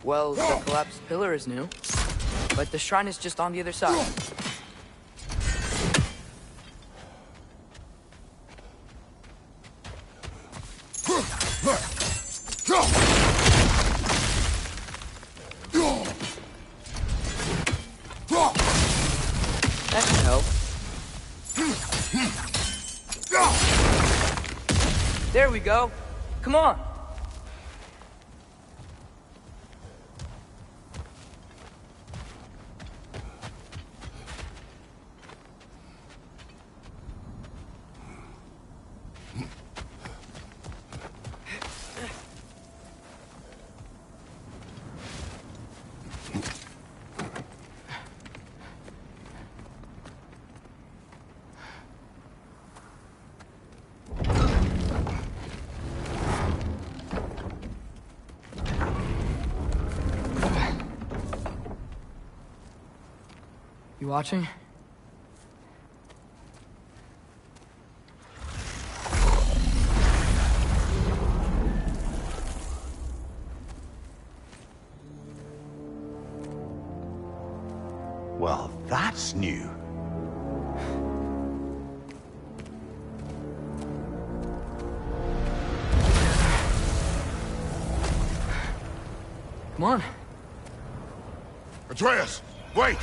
Well, the collapsed pillar is new, but the shrine is just on the other side. That should help. There we go. Come on. You watching? Well, that's new. Come on. Atreus, wait!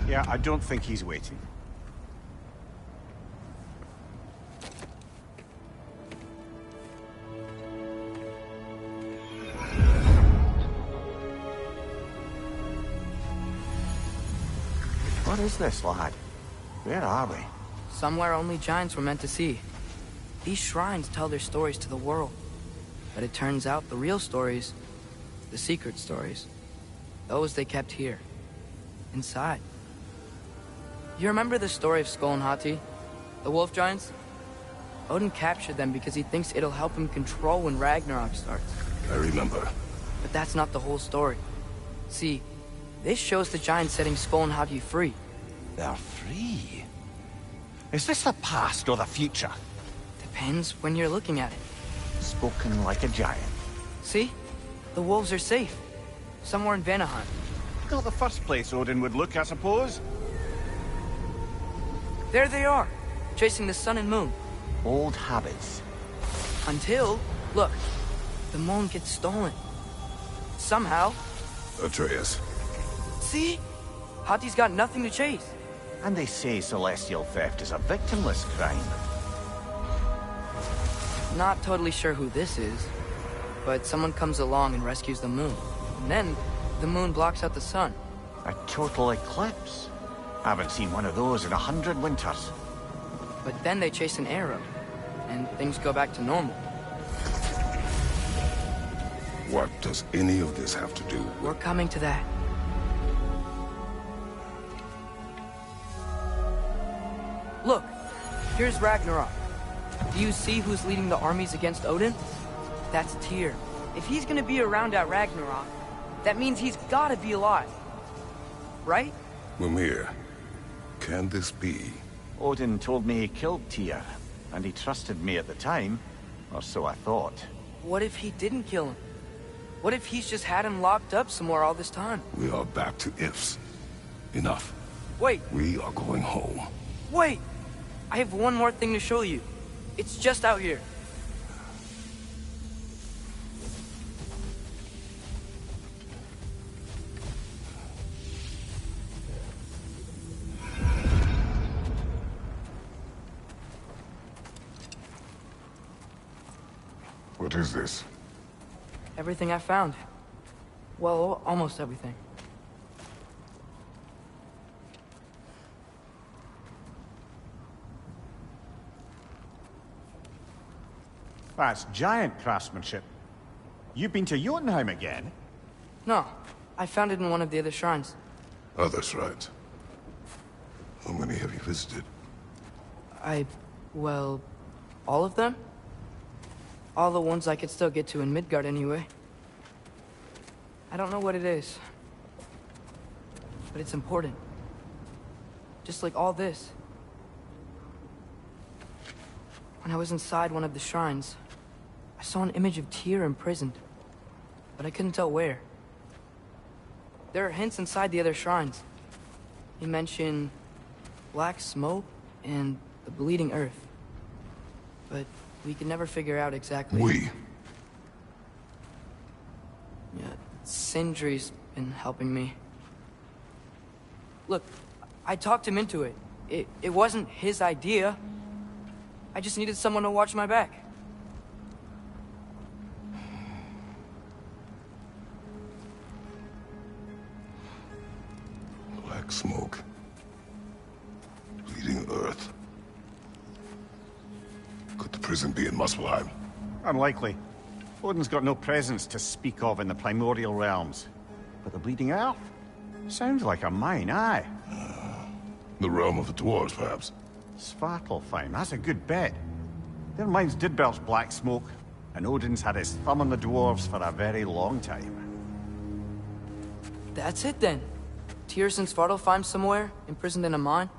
Yeah, I don't think he's waiting. What is this, lad? Where are we? Somewhere only giants were meant to see. These shrines tell their stories to the world. But it turns out the real stories, the secret stories, those they kept here, inside. You remember the story of Skull and Hati? The wolf giants? Odin captured them because he thinks it'll help him control when Ragnarok starts. I remember. But that's not the whole story. See, this shows the giants setting Skull and Hati free. They're free. Is this the past or the future? Depends when you're looking at it. Spoken like a giant. See? The wolves are safe. Somewhere in Vanaheim. Not the first place Odin would look, I suppose. There they are, chasing the sun and moon. Old habits. Until, look, the moon gets stolen. Somehow. Atreus. See? Hati's got nothing to chase. And they say celestial theft is a victimless crime. Not totally sure who this is, but someone comes along and rescues the moon. And then, the moon blocks out the sun. A total eclipse. Haven't seen one of those in 100 winters. But then they chase an arrow, and things go back to normal. What does any of this have to do with... We're coming to that. Look, here's Ragnarok. Do you see who's leading the armies against Odin? That's Tyr. If he's gonna be around at Ragnarok, that means he's gotta be alive. Right? Mimir, can this be? Odin told me he killed Tyr, and he trusted me at the time, or so I thought. What if he didn't kill him? What if he's just had him locked up somewhere all this time? We are back to ifs. Enough. Wait, We are going home. wait! I have one more thing to show you. It's just out here. What is this? Everything I found. Well, almost everything. That's giant craftsmanship. You've been to Jotunheim again? No, I found it in one of the other shrines. Other shrines. How many have you visited? Well, all of them? All the ones I could still get to in Midgard anyway. I don't know what it is. But it's important. Just like all this. When I was inside one of the shrines, I saw an image of Tyr imprisoned. But I couldn't tell where. There are hints inside the other shrines. He mentioned black smoke and the bleeding earth. But we could never figure out exactly... Yeah, Sindri's been helping me. Look, I talked him into it. It wasn't his idea. I just needed someone to watch my back. Black smoke. Bleeding earth. Could the prison be in Muspelheim? Unlikely. Odin's got no presence to speak of in the primordial realms. But the Bleeding Earth? Sounds like a mine, aye. The realm of the dwarves, perhaps. Svartalfheim, that's a good bet. Their mines did belch black smoke, and Odin's had his thumb on the dwarves for a very long time. That's it then. Tyr's in Svartalfheim somewhere, imprisoned in a mine.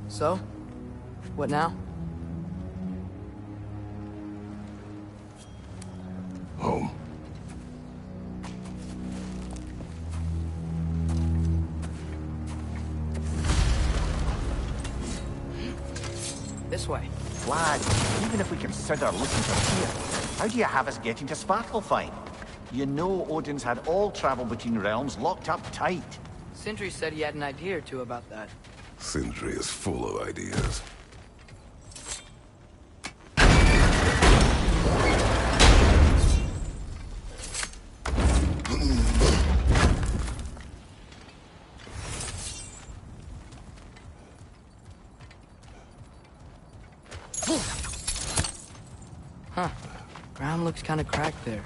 So, what now? Home. This way. Lad, even if we consider looking for Tyr, how do you have us getting to Svartalfheim? You know Odin's had all travel between realms locked up tight. Sindri said he had an idea or two about that. Sindri is full of ideas. Huh. Ground looks kind of cracked there.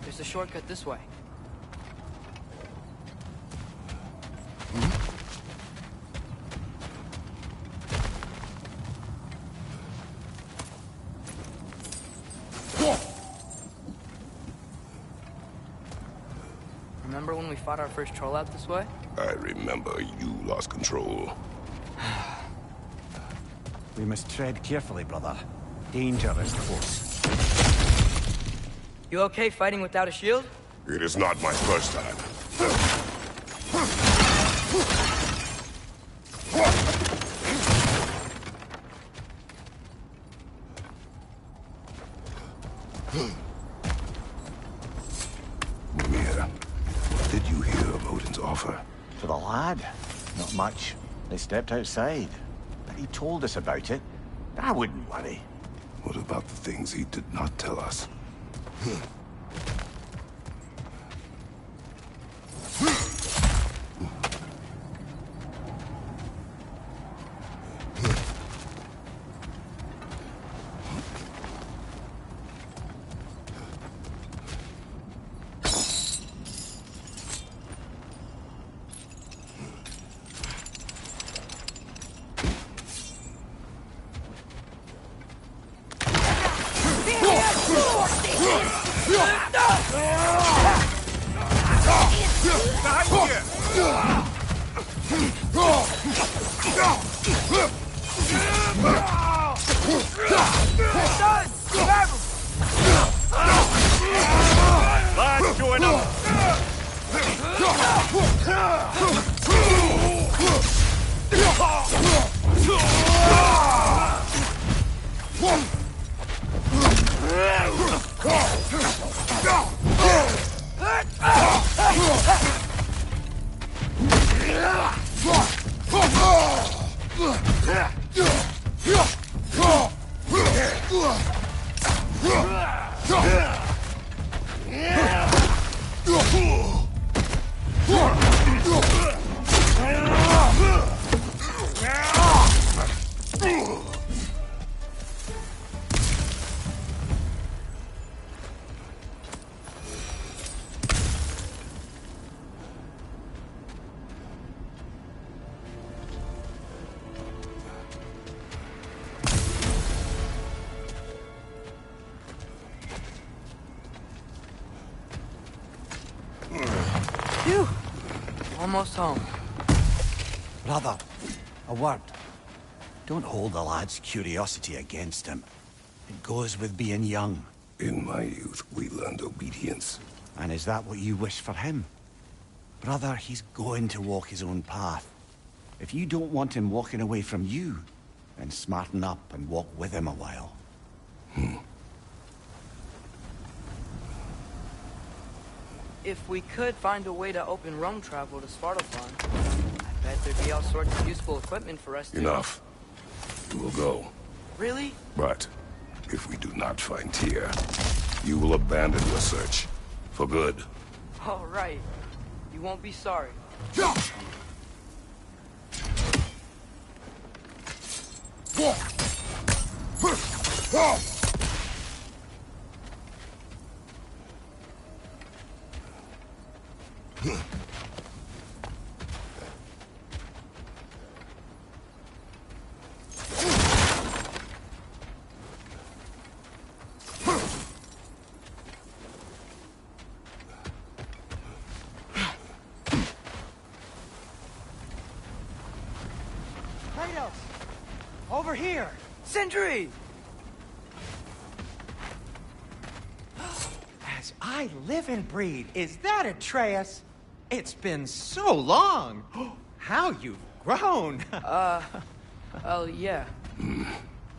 There's a shortcut this way. Remember when we fought our first troll out this way? I remember you lost control. We must tread carefully, brother. Danger is close. You okay fighting without a shield? It is not my first time. Mimir, what did you hear of Odin's offer? For the lad? Not much. They stepped outside. But he told us about it. I wouldn't worry. What about the things he did not tell us? Lads, join up! Phew! Almost home. Brother, a word. Don't hold the lad's curiosity against him. It goes with being young. In my youth, we learned obedience. And is that what you wish for him? Brother, he's going to walk his own path. If you don't want him walking away from you, then smarten up and walk with him a while. If we could find a way to open realm travel to Svartalfheim, I bet there'd be all sorts of useful equipment for us to... Enough. We will go. Really? But if we do not find Tyr, you will abandon your search. For good. All right. You won't be sorry. Over here! Sentry! As I live and breathe, is that Atreus? It's been so long! How you've grown! Oh, yeah.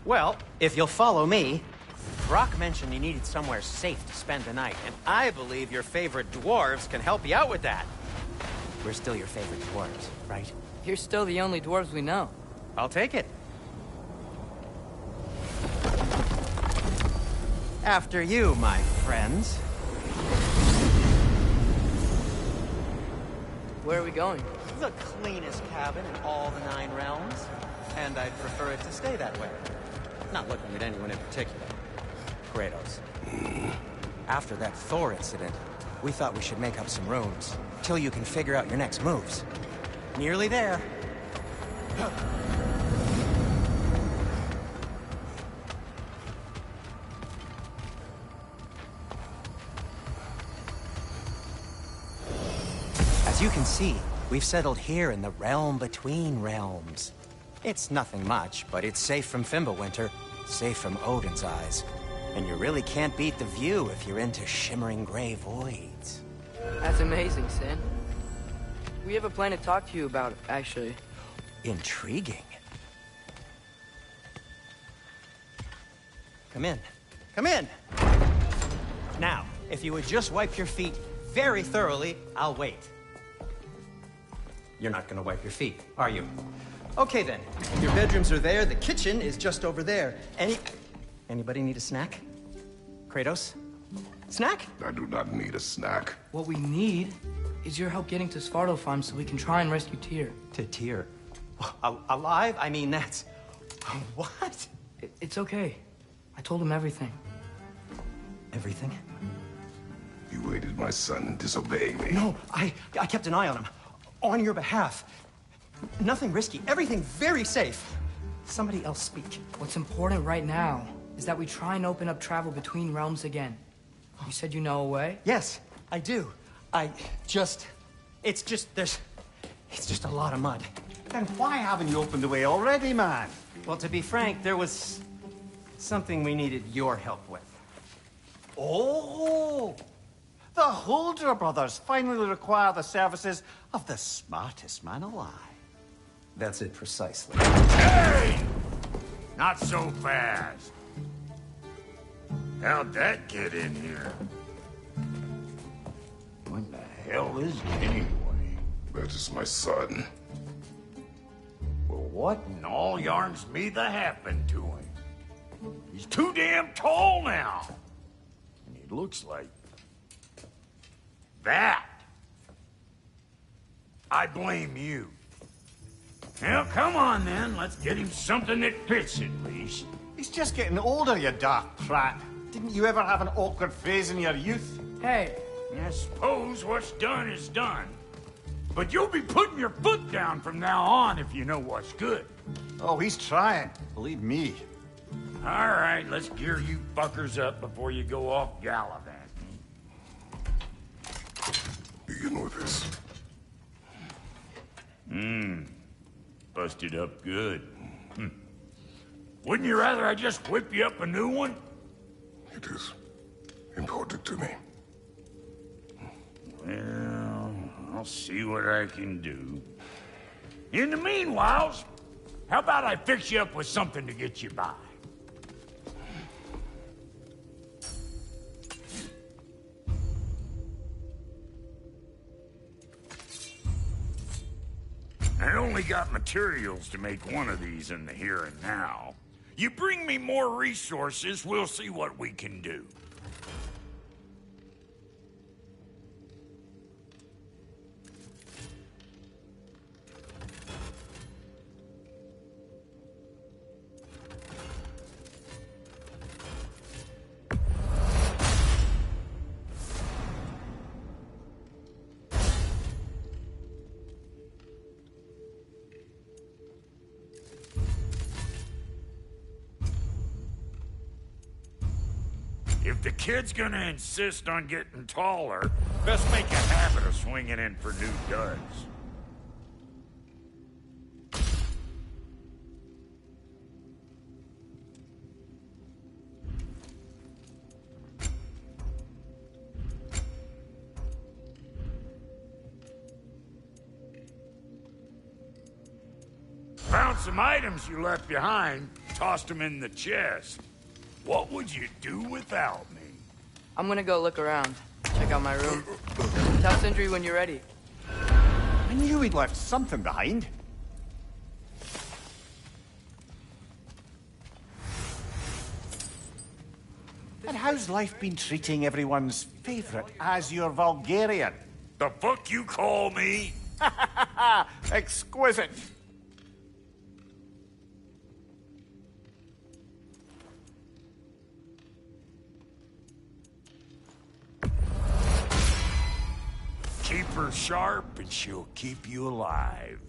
Well, if you'll follow me, Brock mentioned you needed somewhere safe to spend the night, and I believe your favorite dwarves can help you out with that. We're still your favorite dwarves, right? You're still the only dwarves we know. I'll take it. After you, my friends. Where are we going? The cleanest cabin in all the 9 realms. And I'd prefer it to stay that way. Not looking at anyone in particular. Kratos. After that Thor incident, we thought we should make up some rooms, till you can figure out your next moves. Nearly there. As you can see, we've settled here in the realm between realms. It's nothing much, but it's safe from Fimbulwinter, safe from Odin's eyes. And you really can't beat the view if you're into shimmering gray voids. That's amazing, Sin. We have a plan to talk to you about, actually. Intriguing. Come in. Come in! Now, if you would just wipe your feet very thoroughly, I'll wait. You're not gonna wipe your feet, are you? Okay then, your bedrooms are there, the kitchen is just over there. Anybody need a snack? Kratos? Snack? I do not need a snack. What we need is your help getting to Svartalfheim so we can try and rescue Tyr. To Tyr? Alive? I mean, that's... What? It's okay. I told him everything. Everything? You aided my son in disobeying me. No, I kept an eye on him. On your behalf. Nothing risky. Everything very safe. Somebody else speak. What's important right now is that we try and open up travel between realms again. You said you know a way? Yes, I do. It's just a lot of mud. Then why haven't you opened the way already, man? Well, to be frank, there was something we needed your help with. Oh! The Holder brothers finally require the services of the smartest man alive. That's it precisely. Hey! Not so fast. How'd that get in here? What the hell is it anyway? That is my son. Well, what in all yarns me that happened to him? He's too damn tall now. And he looks like... that. I blame you. Well, come on then. Let's get him something that fits at least. He's just getting older, you dark prat. Didn't you ever have an awkward phase in your youth? Hey! I suppose what's done is done. But you'll be putting your foot down from now on if you know what's good. Oh, he's trying. Believe me. All right, let's gear you fuckers up before you go off gallivanting. Begin with this. Busted up good. Wouldn't you rather I just whip you up a new one? It is important to me. Well, I'll see what I can do. In the meanwhile, how about I fix you up with something to get you by? I only got materials to make one of these in the here and now. You bring me more resources, we'll see what we can do. If the kid's gonna insist on getting taller, best make a habit of swinging in for new duds. Found some items you left behind, tossed them in the chest. What would you do without me? I'm gonna go look around. Check out my room. Tell Sindri when you're ready. I knew he'd left something behind. And how's life been treating everyone's favorite Azure Vulgarian? The fuck you call me? Exquisite. Keep her sharp and she'll keep you alive.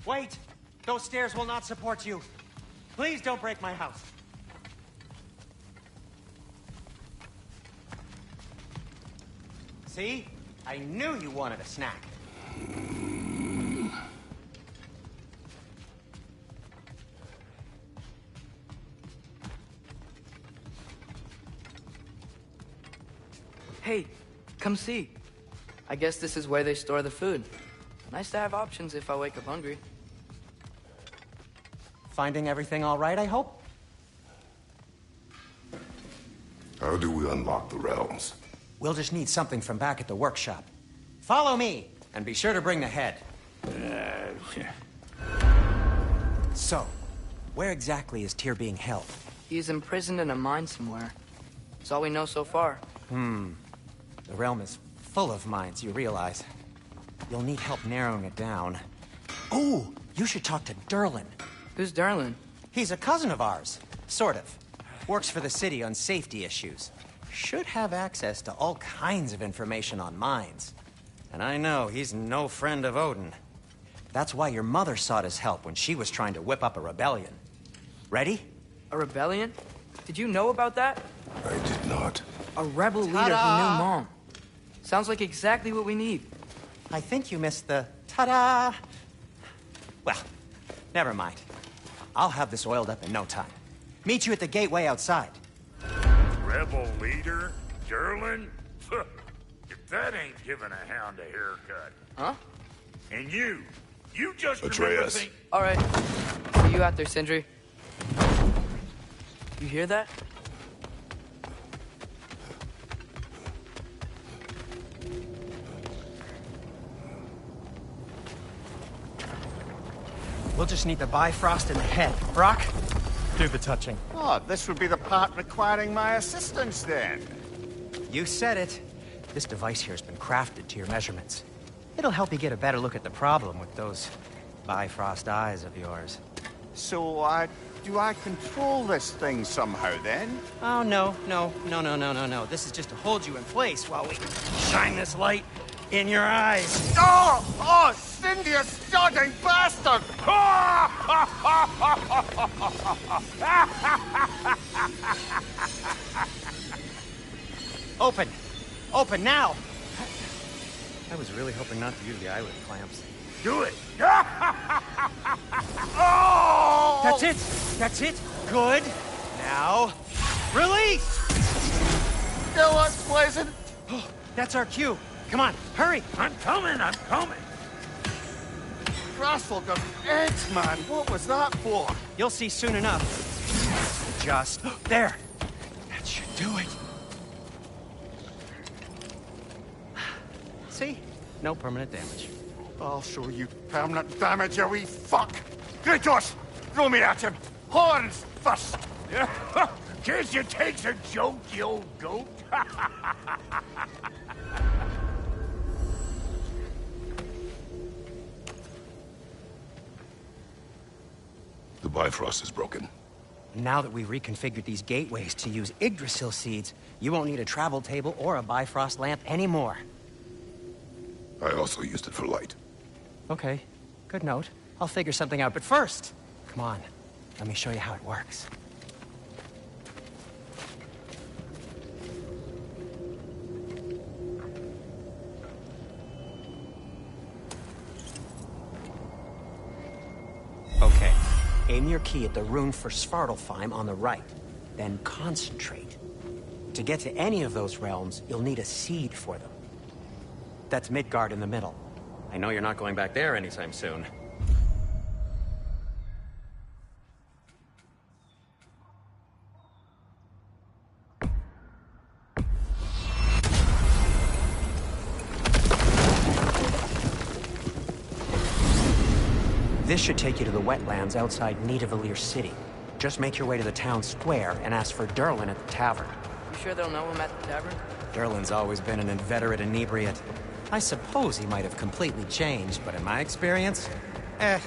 Wait! Those stairs will not support you. Please don't break my house. See? I knew you wanted a snack. Hey, come see. I guess this is where they store the food. Nice to have options if I wake up hungry. Finding everything all right, I hope? How do we unlock the realms? We'll just need something from back at the workshop. Follow me, and be sure to bring the head. So, where exactly is Tyr being held? He's imprisoned in a mine somewhere. That's all we know so far. The realm is full of mines, you realize. You'll need help narrowing it down. Oh, you should talk to Durlin. Who's Derlin? He's a cousin of ours. Sort of. Works for the city on safety issues. Should have access to all kinds of information on mines. And I know he's no friend of Odin. That's why your mother sought his help when she was trying to whip up a rebellion. Ready? A rebellion? Did you know about that? I did not. A rebel leader who knew Mom. Sounds like exactly what we need. I think you missed the ta-da. Well, never mind. I'll have this oiled up in no time. Meet you at the gateway outside. Rebel leader? Durlin? If that ain't giving a hound a haircut. Huh? And you just remember Atreus. think... All right. See you out there, Sindri. You hear that? We'll just need the Bifrost in the head. Brock, do the touching. Oh, this would be the part requiring my assistance then. You said it. This device here has been crafted to your measurements. It'll help you get a better look at the problem with those Bifrost eyes of yours. So, do I control this thing somehow then? Oh, no. This is just to hold you in place while we shine this light in your eyes. Oh, Cindy, you sodding bastard! Open now! I was really hoping not to use the eyelid clamps. Do it! Oh! That's it! Good! Now, release! Kill us, Blazing! That's our cue. Come on, hurry! I'm coming! Grassful got eggs, man. What was that for? You'll see soon enough. Just there. That should do it. See? No permanent damage. I'll show you permanent damage, you wee fuck! Kratos! Throw me at him! Horns first! Guess you takes a joke, you old goat. The Bifrost is broken. Now that we've reconfigured these gateways to use Yggdrasil seeds, you won't need a travel table or a Bifrost lamp anymore. I also used it for light. Okay, good note. I'll figure something out, but first, come on, let me show you how it works. Okay, aim your key at the rune for Svartalfheim on the right, then concentrate. To get to any of those realms, you'll need a seed for them. That's Midgard in the middle. I know you're not going back there anytime soon. This should take you to the wetlands outside Nidavellir City. Just make your way to the town square and ask for Durlin at the tavern. You sure they'll know him at the tavern? Durlin's always been an inveterate inebriate. I suppose he might have completely changed, but in my experience, Do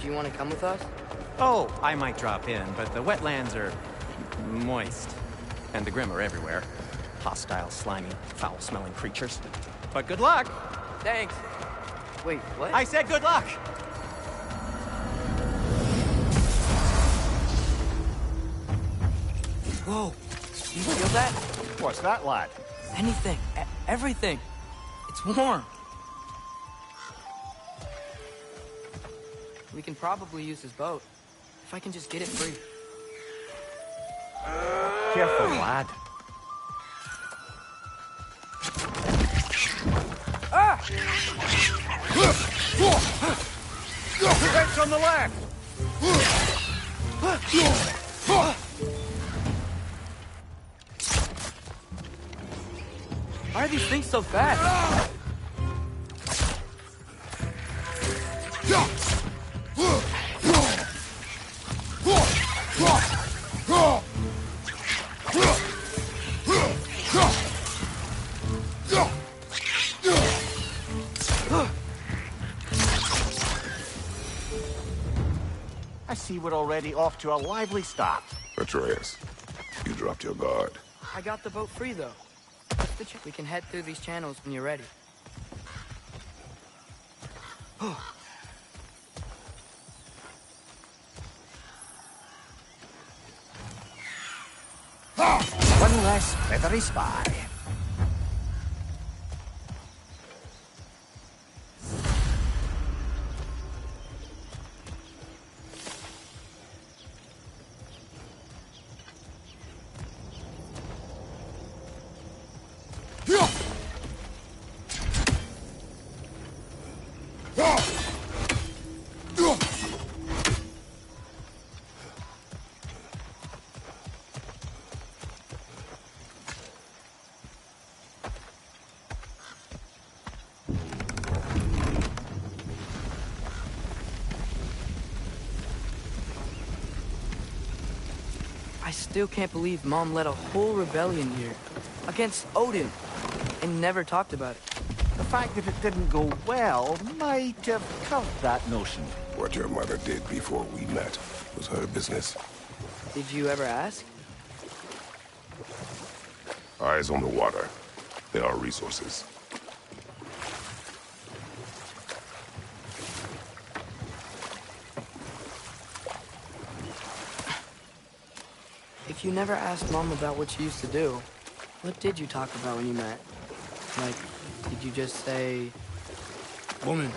you want to come with us? Oh, I might drop in, but the wetlands are moist. And the Grim are everywhere. Hostile, slimy, foul-smelling creatures. But good luck! Thanks. Wait, what? I said good luck! Whoa. You feel that? What's that, lad? Anything. Everything. It's warm. We can probably use his boat. If I can just get it free. Careful, lad. Heads on the left! Why are these things so fast? I see we're already off to a lively start. Atreus, you dropped your guard. I got the boat free, though. We can head through these channels when you're ready. One less feathery spy. I still can't believe Mom led a whole rebellion here. Against Odin. And never talked about it. The fact that it didn't go well might have curbed that notion. What your mother did before we met was her business. Did you ever ask? Eyes on the water. There are resources. If you never asked Mom about what she used to do, what did you talk about when you met? Like, did you just say... Woman,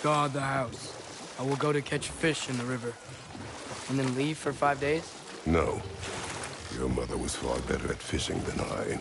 guard the house. I will go to catch fish in the river. And then leave for 5 days? No. Your mother was far better at fishing than I.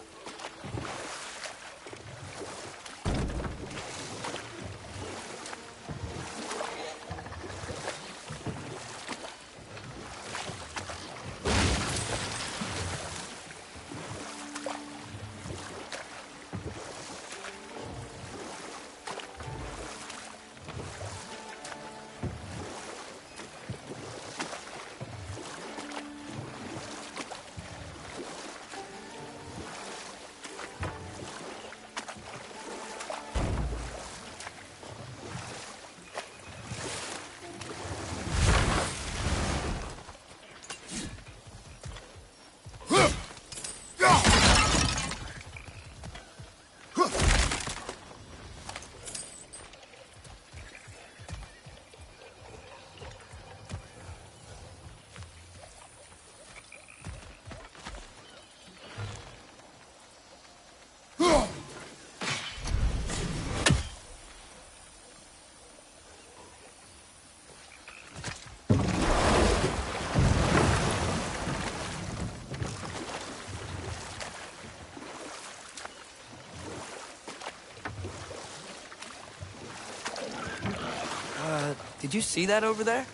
Did you see that over there?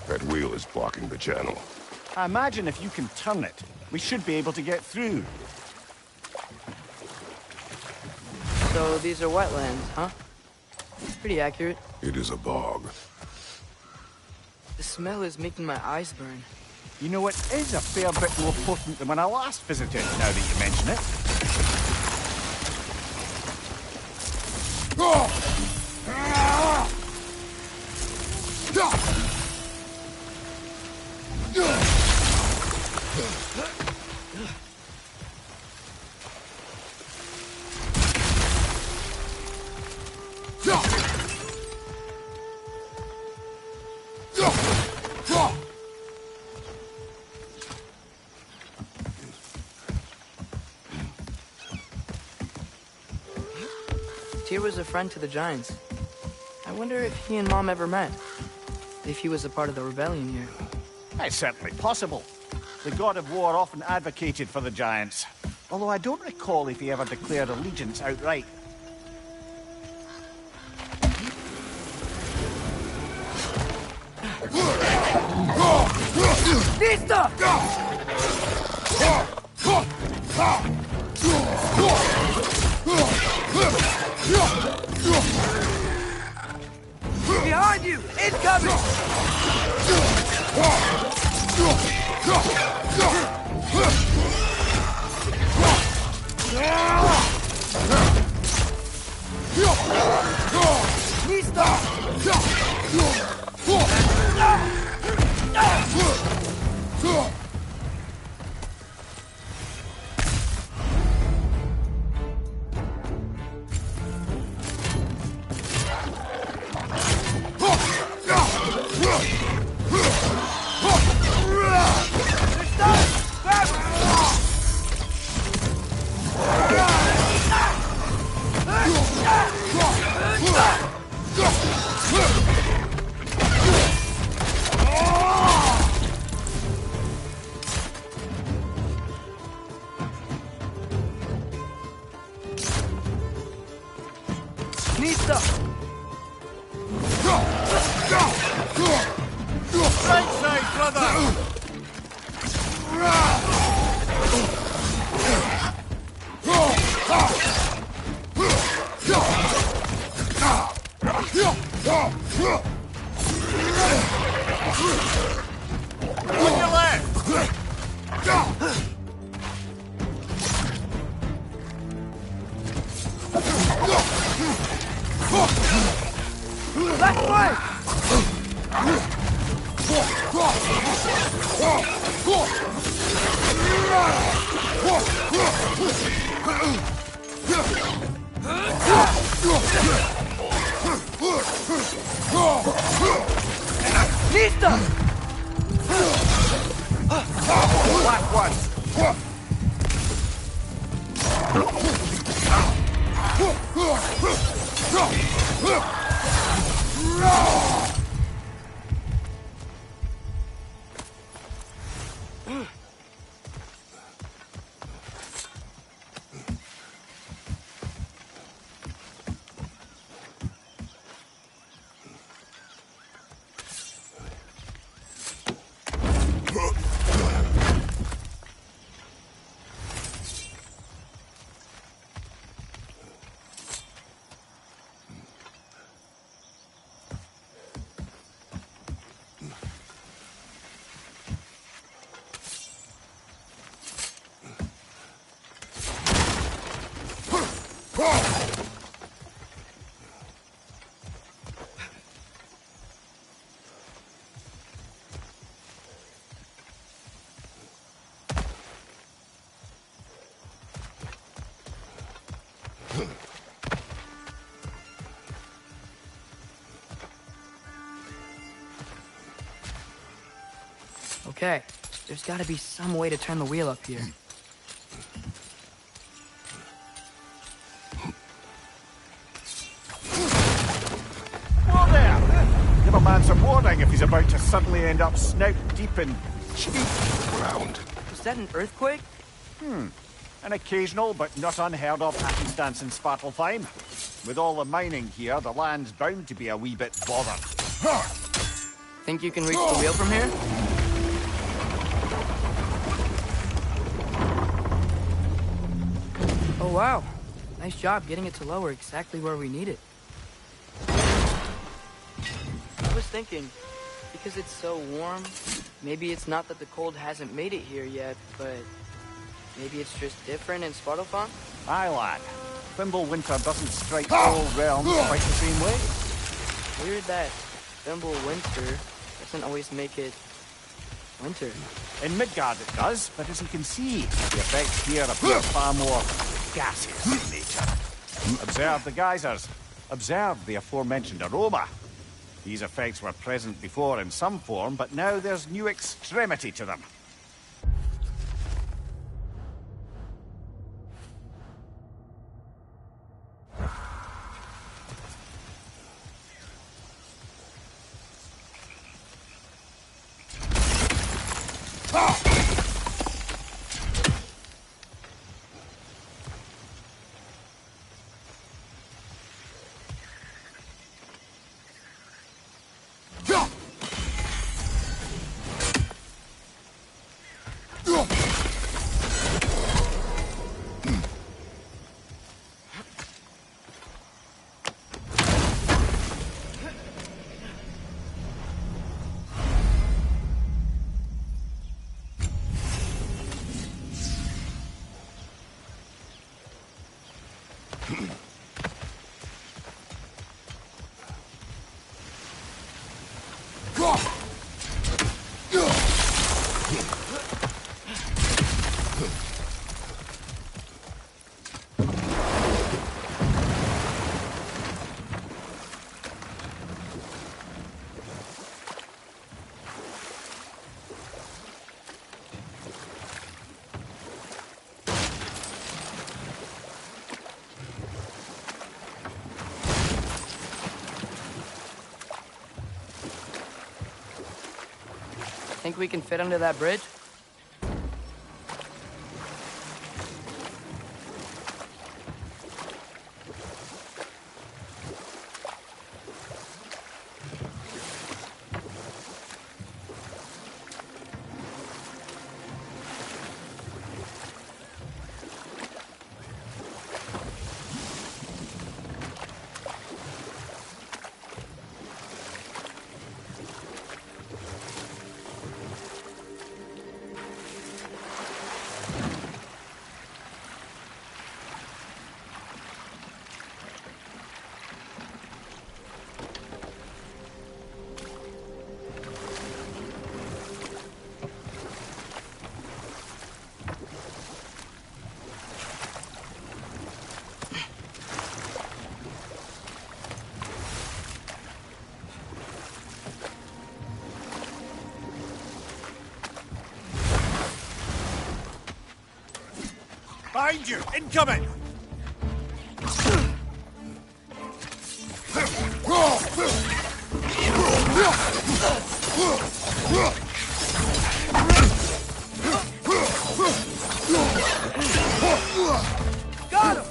That wheel is blocking the channel. I imagine if you can turn it, we should be able to get through. So these are wetlands, huh? Pretty accurate. It is a bog. The smell is making my eyes burn. You know, it is a fair bit more potent than when I last visited, now that you mention it. Tyr was a friend to the Giants. I wonder if he and Mom ever met. If he was a part of the rebellion here. It's certainly possible. The god of war often advocated for the Giants. Although I don't recall if he ever declared allegiance outright. Vista! Behind you! Incoming! Nista! Right side, brother! On your left! Left way! Nista! Left one! Okay, there's gotta be some way to turn the wheel up here. Whoa there! Give a man some warning if he's about to suddenly end up snout deep in cheap. Ground. Was that an earthquake? An occasional but not unheard of happenstance in Svartalfheim. With all the mining here, the land's bound to be a wee bit bothered. Think you can reach the wheel from here? Oh wow, nice job getting it to lower exactly where we need it. I was thinking, because it's so warm, maybe it's not that the cold hasn't made it here yet, but maybe it's just different in Svartalfheim? Aye, lad. Thimble winter doesn't strike all realms quite the same way. Weird that Thimble winter doesn't always make it winter. In Midgard it does, but as you can see, the effects here appear far more gaseous in nature. Observe the geysers. Observe the aforementioned aroma. These effects were present before in some form, but now there's new extremity to them. Think we can fit under that bridge? Behind you! Incoming! Got him!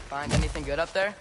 Find anything good up there?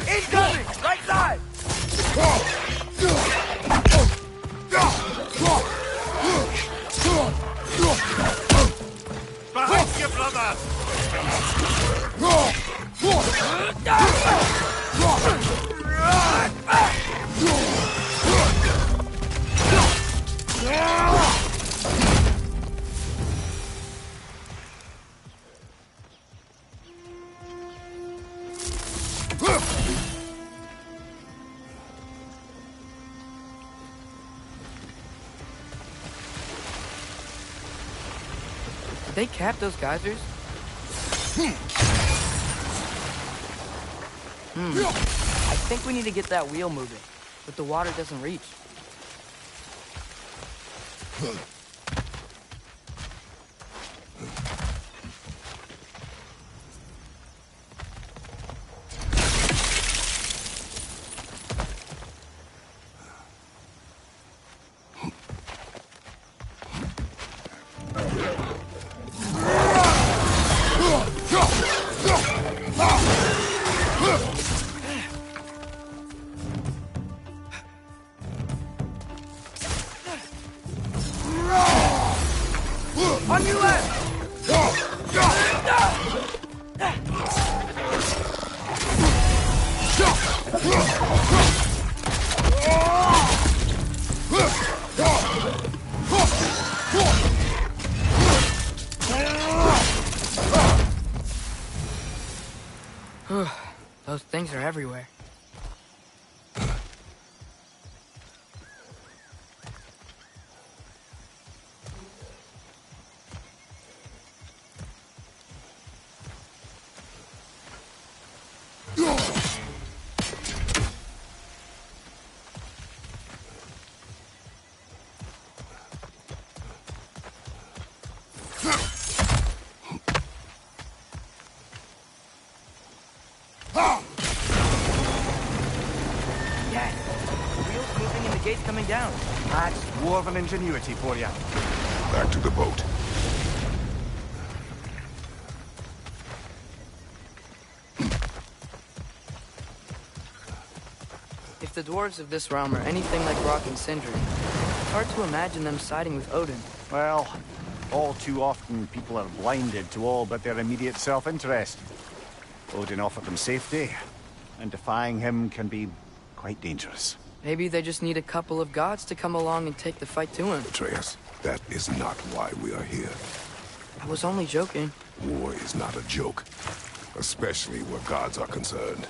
Incoming! Right side! Behind you, brother! Did they cap those geysers? I think we need to get that wheel moving, but the water doesn't reach. Those things are everywhere. Coming down. That's dwarven ingenuity for you. Back to the boat. If the dwarves of this realm are anything like Rock and Sindri, it's hard to imagine them siding with Odin. Well, all too often people are blinded to all but their immediate self-interest. Odin offered them safety, and defying him can be quite dangerous. Maybe they just need a couple of gods to come along and take the fight to him. Atreus, that is not why we are here. I was only joking. War is not a joke, especially where gods are concerned.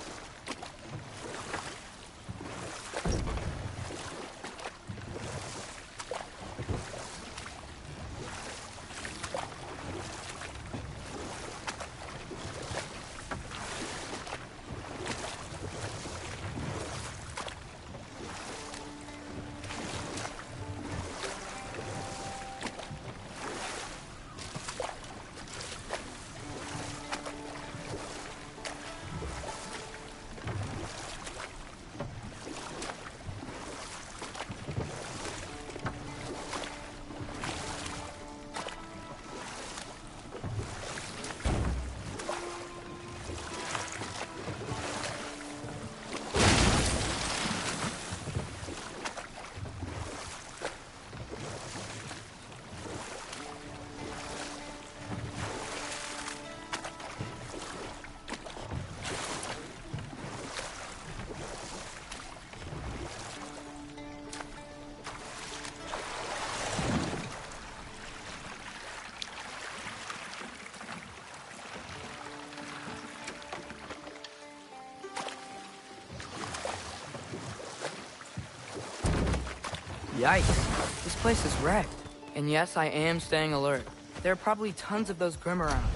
Yikes. This place is wrecked. And yes, I am staying alert. There are probably tons of those Grim around.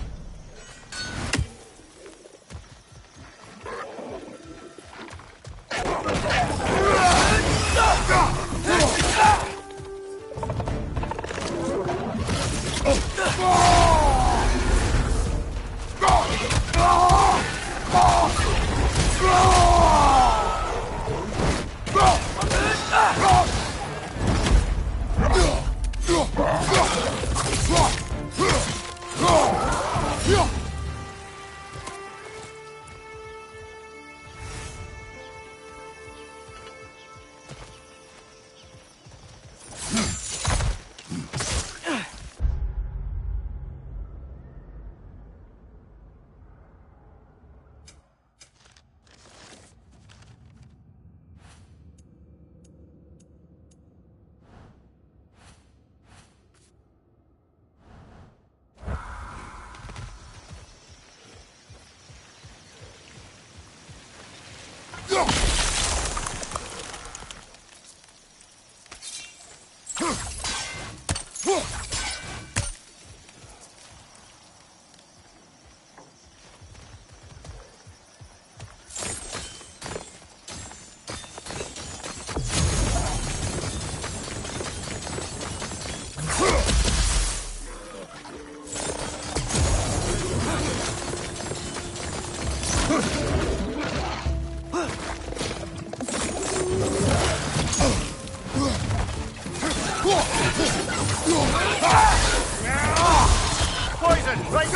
Poison! Right!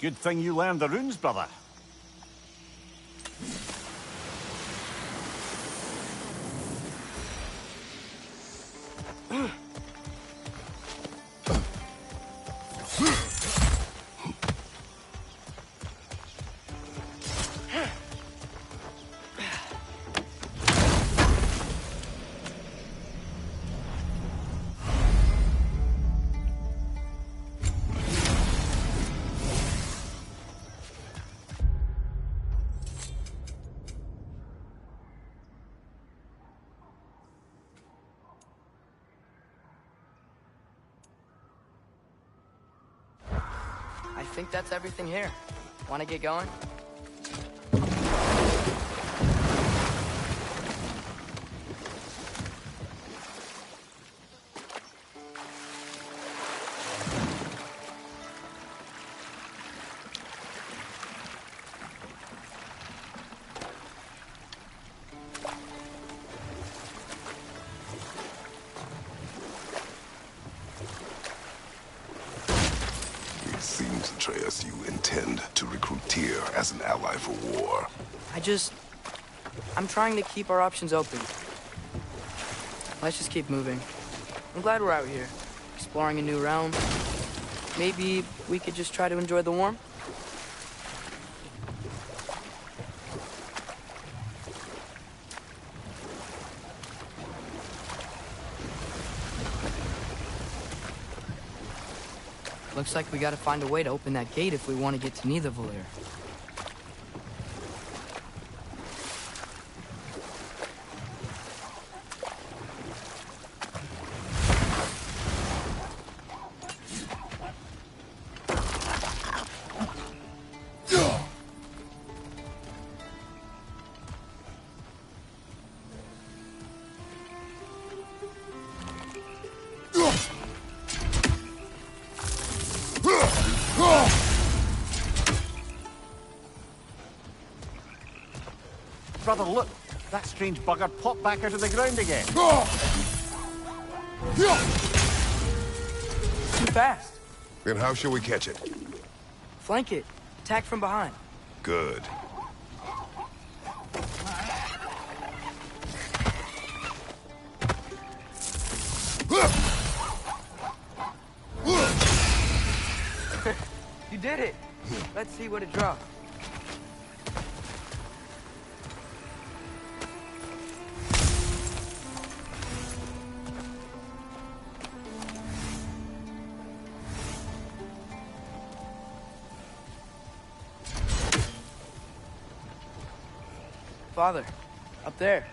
Good thing you learned the runes, brother. I think that's everything here. Want to get going? You intend to recruit Tyr as an ally for war. I'm trying to keep our options open. Let's just keep moving. I'm glad we're out here, exploring a new realm. Maybe we could just try to enjoy the warmth? Looks like we gotta find a way to open that gate if we want to get to Nidavellir. brother, look! That strange bugger popped back out of the ground again. Too fast. Then how shall we catch it? Flank it. Attack from behind. Good. You did it. Let's see what it dropped. Father, up there.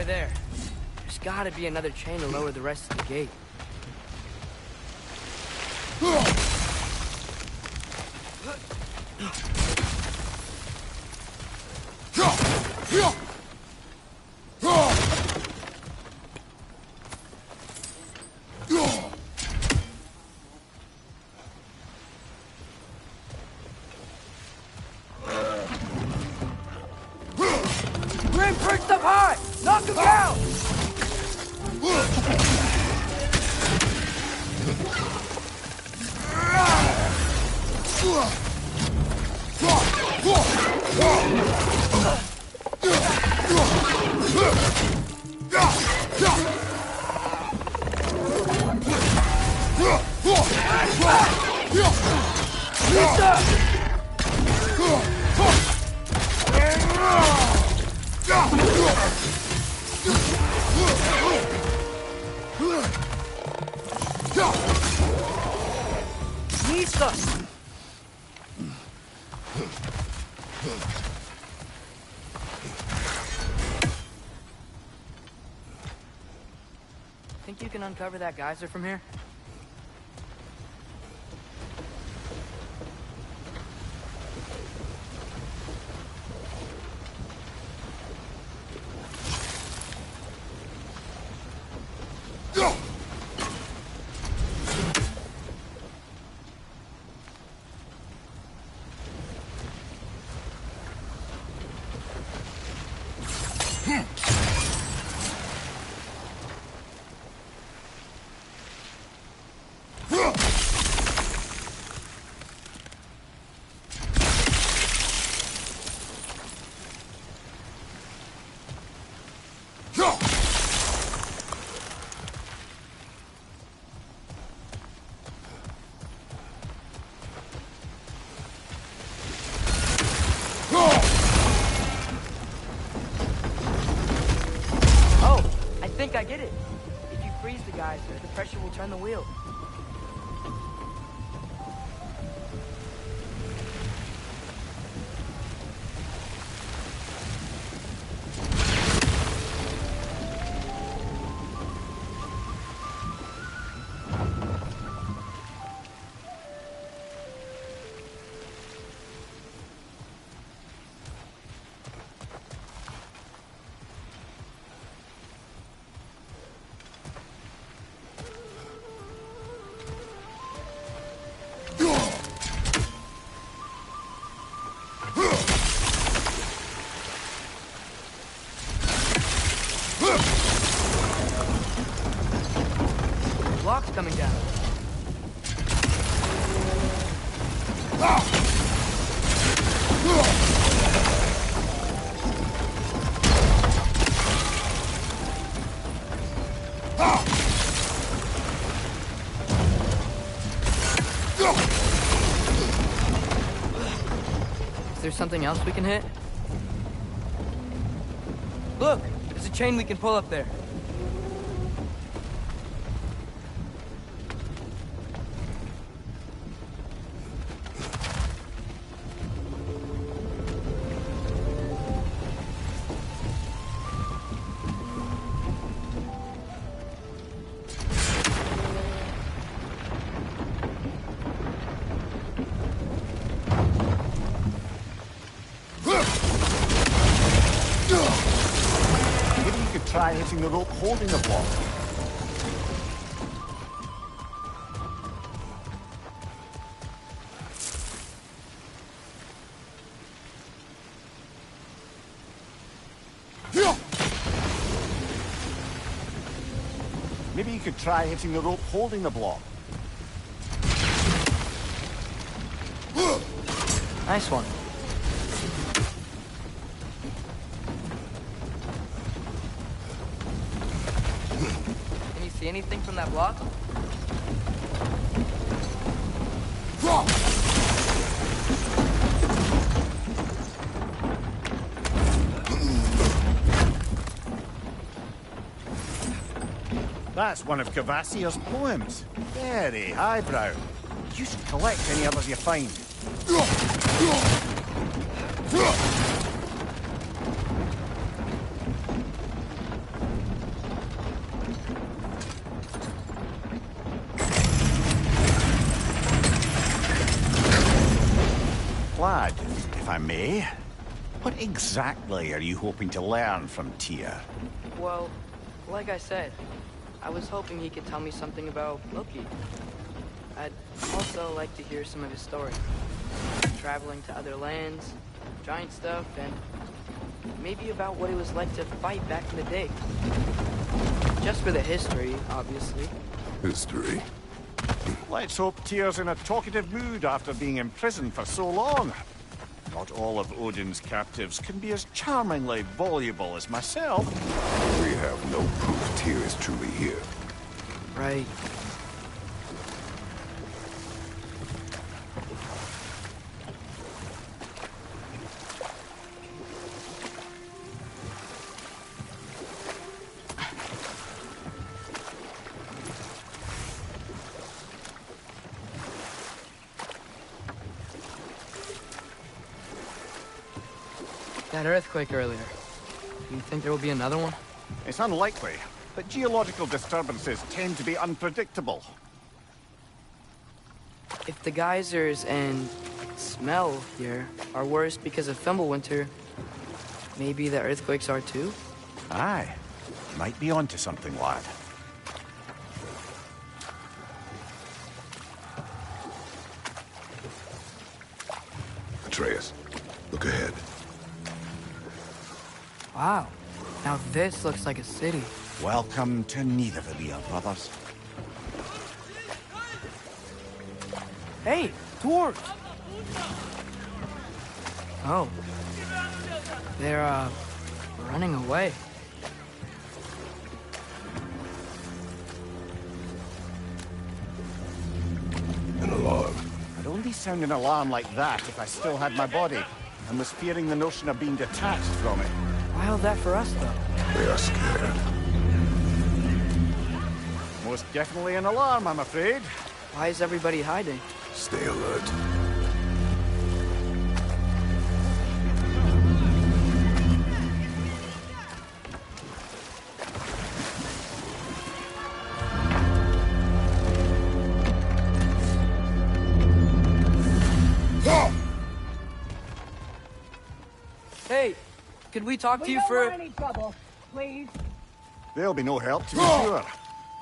There. There's gotta be another chain to lower the rest of the gate. Grim perched up high! Knock him down! Think you can uncover that geyser from here? I get it. If you freeze the geyser, the pressure will turn the wheel. Block's coming down. Is there something else we can hit? Look! There's a chain we can pull up there. hitting the rope holding the block. Maybe you could try hitting the rope holding the block. Nice one. Can you see anything from that block? That's one of Cavassier's poems. Very highbrow. You should collect any others you find. Lad, if I may, what exactly are you hoping to learn from Tyr? Well, like I said, I was hoping he could tell me something about Loki. I'd also like to hear some of his story. Traveling to other lands, giant stuff, and maybe about what it was like to fight back in the day. Just for the history, obviously. History. Let's hope Tyr's in a talkative mood after being imprisoned for so long. Not all of Odin's captives can be as charmingly voluble as myself. We have no proof Tyr is truly here. Right. That earthquake earlier. Do you think there will be another one? It's unlikely, but geological disturbances tend to be unpredictable. If the geysers and smell here are worse because of Fimbulwinter, maybe the earthquakes are too? Aye. Might be onto something, lad. Atreus, look ahead. Wow. Now this looks like a city. Welcome to Nidavellir, brothers. Hey, dwarves! Oh. They're, running away. An alarm. I'd only sound an alarm like that if I still had my body, and was fearing the notion of being detached from it. Wild that for us, though. They are scared. Most definitely an alarm, I'm afraid. Why is everybody hiding? Stay alert. Hey, could we talk to you for... We don't want any trouble, please. There'll be no help, to be sure.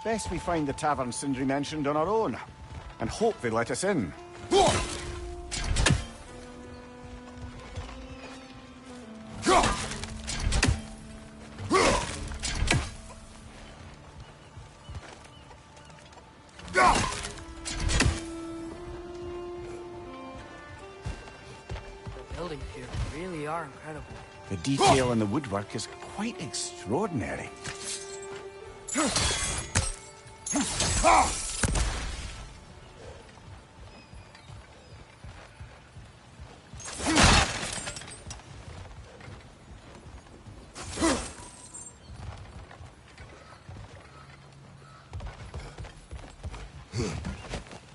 Best we find the tavern Sindri mentioned on our own, and hope they let us in. The buildings here really are incredible. The detail in the woodwork is quite extraordinary.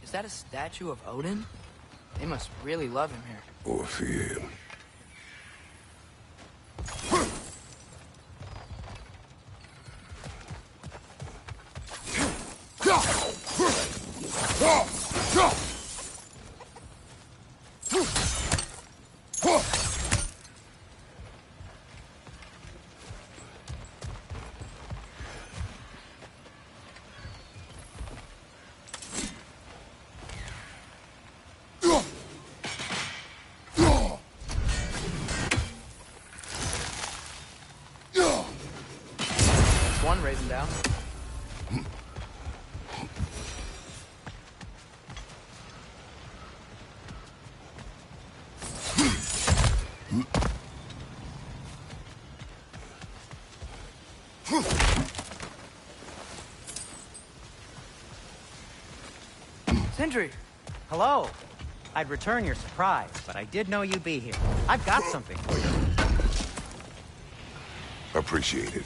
Is that a statue of Odin? They must really love him here. Or fear him. brazen down. Sindri! Hello. I'd return your surprise, but I did know you'd be here. I've got something for you. Appreciate it.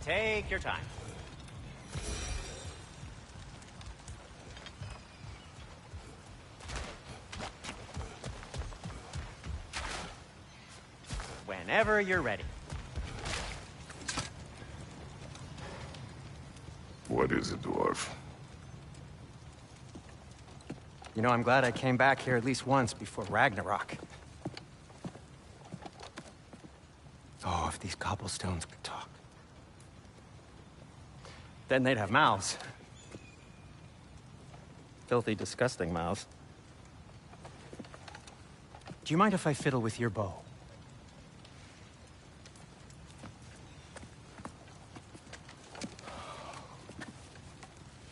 Take your time. Whenever you're ready. What is it, dwarf? You know, I'm glad I came back here at least once before Ragnarok. Oh, if these cobblestones could talk. Then they'd have mouths. Filthy, disgusting mouths. Do you mind if I fiddle with your bow?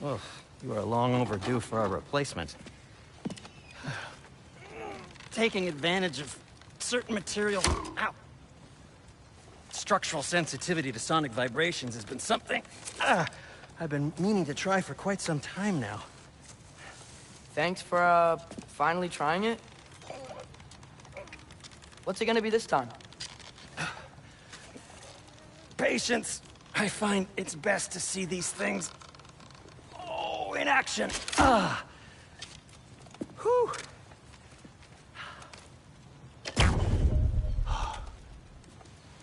Oh, you are long overdue for a replacement. Taking advantage of certain material... Ow! Structural sensitivity to sonic vibrations has been something I've been meaning to try for quite some time now. Thanks for, finally trying it. What's it gonna be this time? Patience. I find it's best to see these things... Oh, in action. Whew.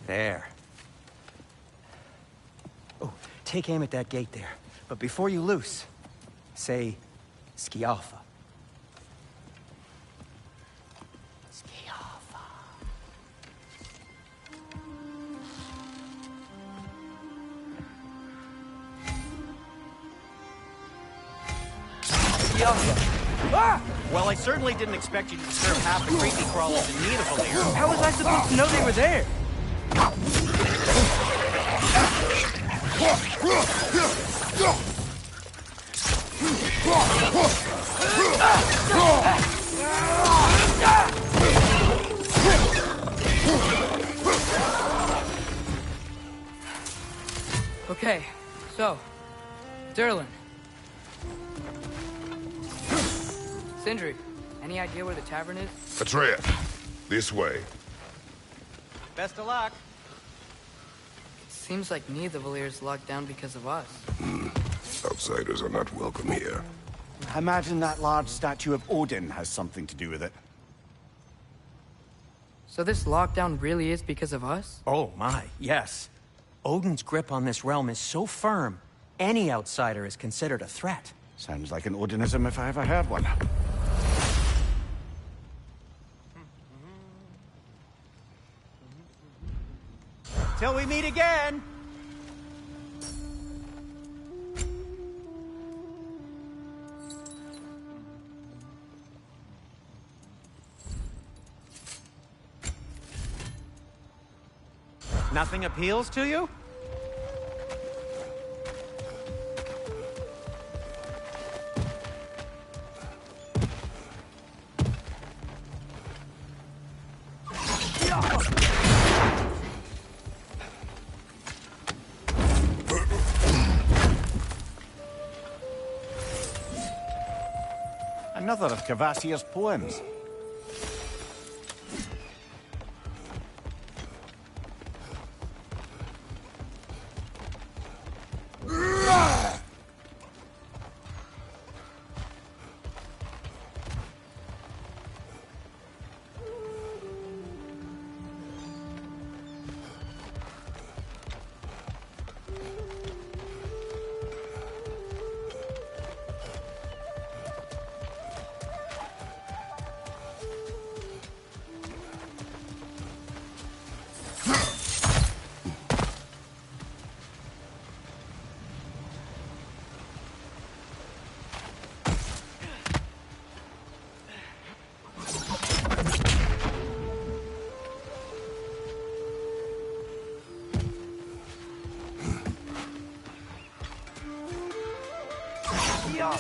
There. Oh, take aim at that gate there. But before you loose, say, Skialfa. Skialfa. Ah! Well, I certainly didn't expect you to disturb half the creepy crawlers in need of a lair. How was I supposed to know they were there? Okay, so, Durlin. Sindri, any idea where the tavern is? Atreya, this way. Best of luck. Seems like neither of the Valyr's locked down because of us. Outsiders are not welcome here. Imagine that large statue of Odin has something to do with it. So this lockdown really is because of us? Oh my, yes. Odin's grip on this realm is so firm, any outsider is considered a threat. Sounds like an Odinism if I ever heard one. Till we meet again! Nothing appeals to you? Another of Kvasir's poems. Best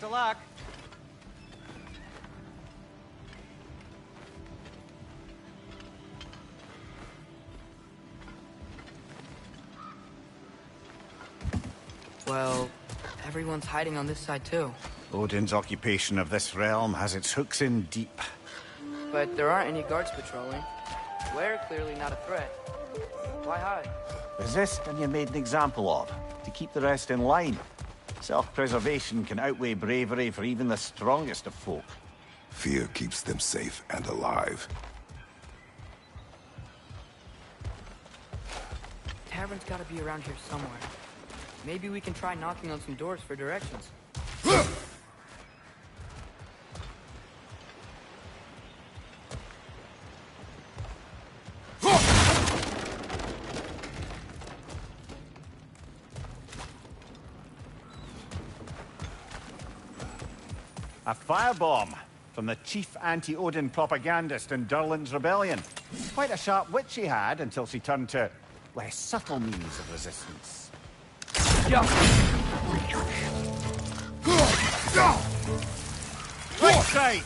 of luck. Well, everyone's hiding on this side too. Odin's occupation of this realm has its hooks in deep. But there aren't any guards patrolling. We're clearly not a threat. Why hide? Resist and you're made an example of, to keep the rest in line. Self-preservation can outweigh bravery for even the strongest of folk. Fear keeps them safe and alive. Tavern's gotta be around here somewhere. Maybe we can try knocking on some doors for directions. A firebomb from the chief anti-Odin propagandist in Durlin's rebellion. Quite a sharp wit she had until she turned to less subtle means of resistance. Right side!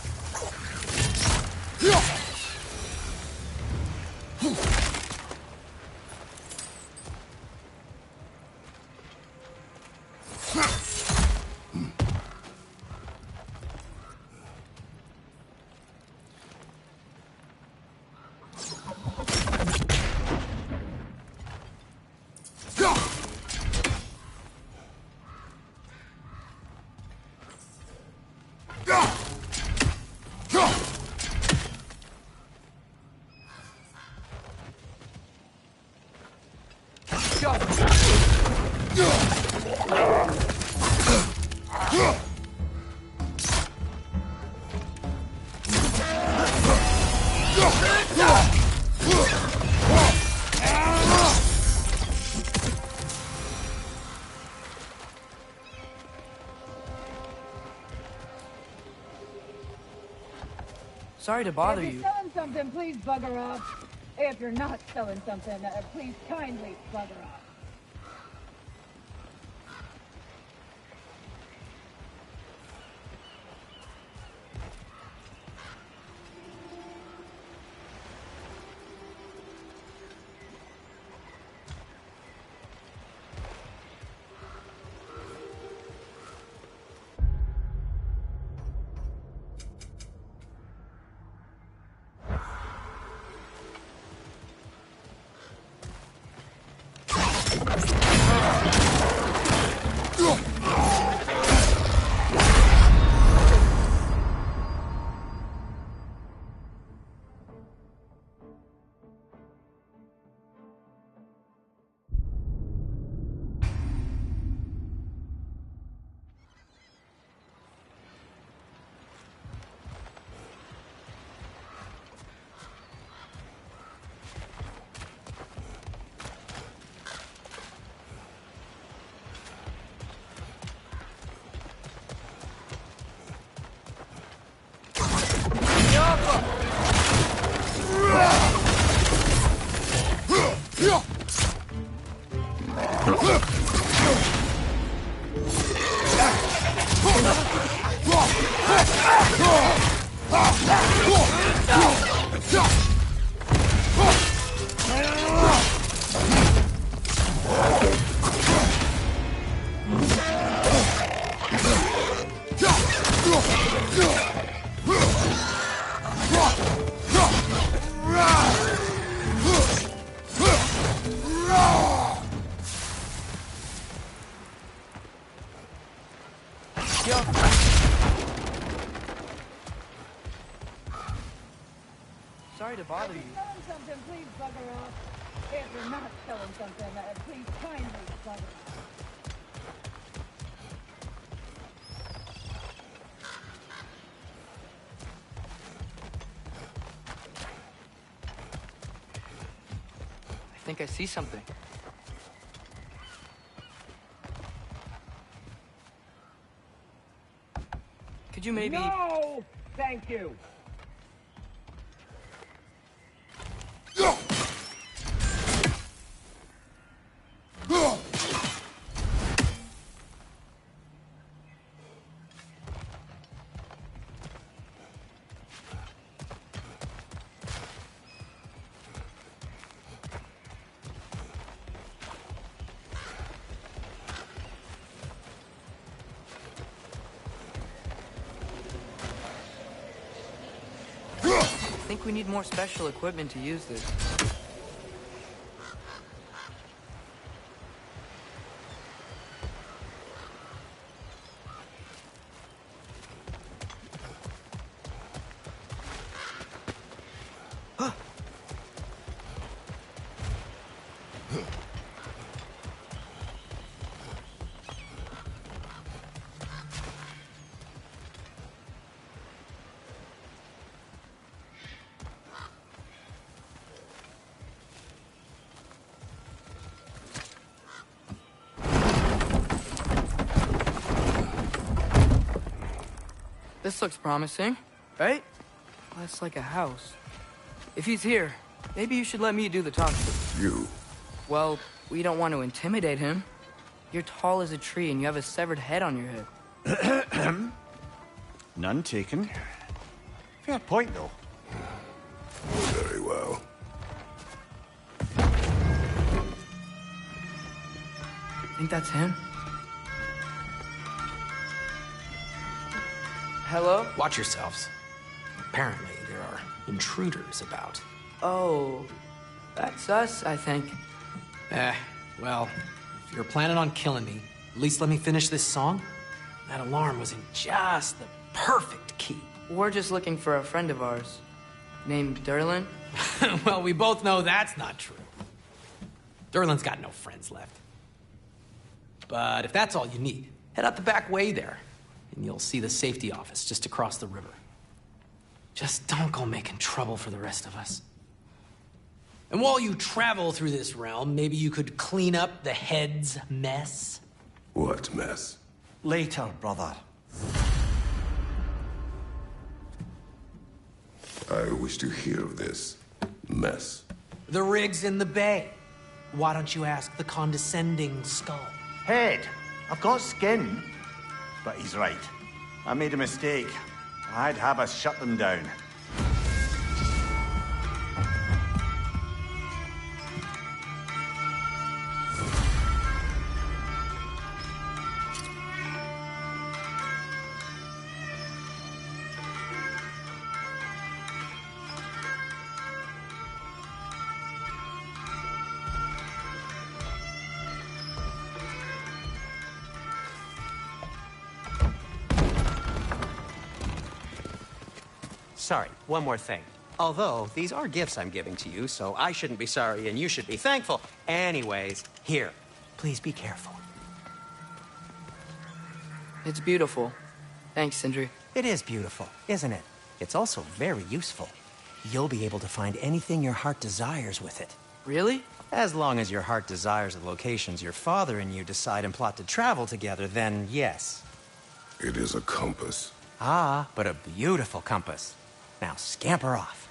Sorry to bother If you. you're selling something, please bugger off. If you're not selling something, please kindly bugger off. Sorry to bother you. If you're selling something, please bugger off. If you're not selling something, please kindly bugger off. I think I see something. Could you maybe... No! Thank you. think we need more special equipment to use this. This looks promising, right? Well, that's like a house. If he's here, maybe you should let me do the talking. You? Well, we don't want to intimidate him. You're tall as a tree and you have a severed head on your head. None taken. Fair point, though. Very well. Think that's him? Hello? Watch yourselves. Apparently, there are intruders about. Oh, that's us, I think. Well, if you're planning on killing me, at least let me finish this song. That alarm was in just the perfect key. We're just looking for a friend of ours named Derlin. Well, we both know that's not true. Derlin's got no friends left. But if that's all you need, head out the back way there, and you'll see the safety office just across the river. Just don't go making trouble for the rest of us. And while you travel through this realm, maybe you could clean up the head's mess? What mess? Later, brother. I wish to hear of this mess. The rig's in the bay. Why don't you ask the condescending skull? Head, I've got skin. But he's right. I made a mistake. I'd have us shut them down. Sorry, one more thing. Although, these are gifts I'm giving to you, so I shouldn't be sorry and you should be thankful. Anyways, here. Please be careful. It's beautiful. Thanks, Sindri. It is beautiful, isn't it? It's also very useful. You'll be able to find anything your heart desires with it. Really? As long as your heart desires the locations your father and you decide and plot to travel together, then yes. It is a compass. Ah, but a beautiful compass. Now scamper off.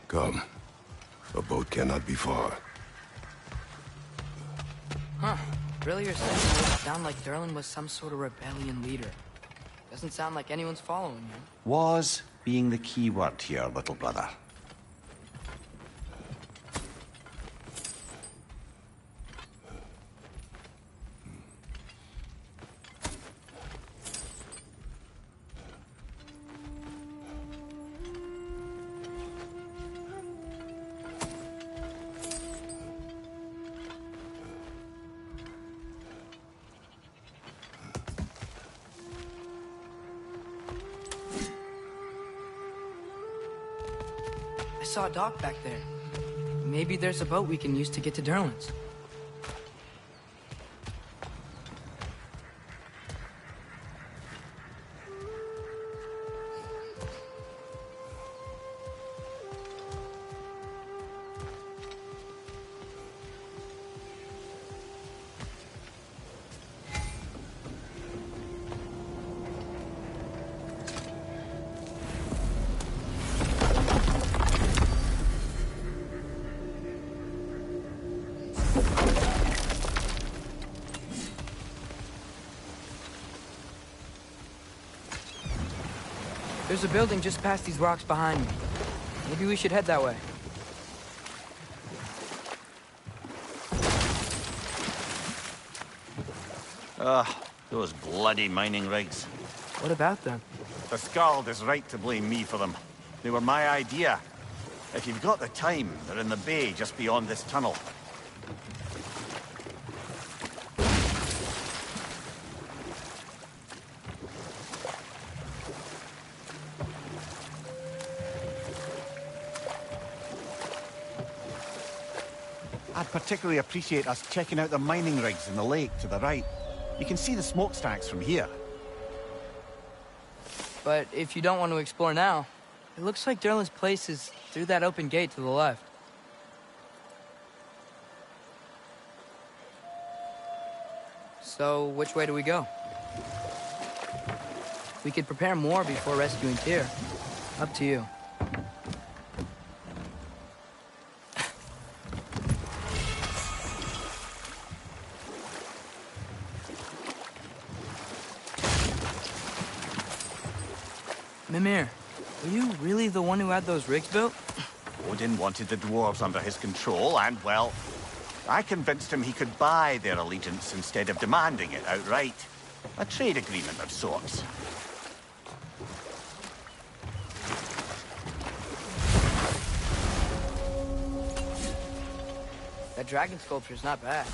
Come. A boat cannot be far. Huh. Really, you're saying it makes it sound like Derlin was some sort of rebellion leader. Doesn't sound like anyone's following him. Was being the key word here, little brother. I saw a dock back there. Maybe there's a boat we can use to get to Derlin's. There's a building just past these rocks behind me. Maybe we should head that way. Those bloody mining rigs. What about them? The Skald is right to blame me for them. They were my idea. If you've got the time, they're in the bay just beyond this tunnel. I'd particularly appreciate us checking out the mining rigs in the lake to the right. You can see the smokestacks from here. But if you don't want to explore now, it looks like Derlin's place is through that open gate to the left. So, which way do we go? We could prepare more before rescuing Tyr. Up to you. Mimir, were you really the one who had those rigs built? Odin wanted the dwarves under his control, and, well, I convinced him he could buy their allegiance instead of demanding it outright. A trade agreement of sorts. That dragon sculpture's not bad.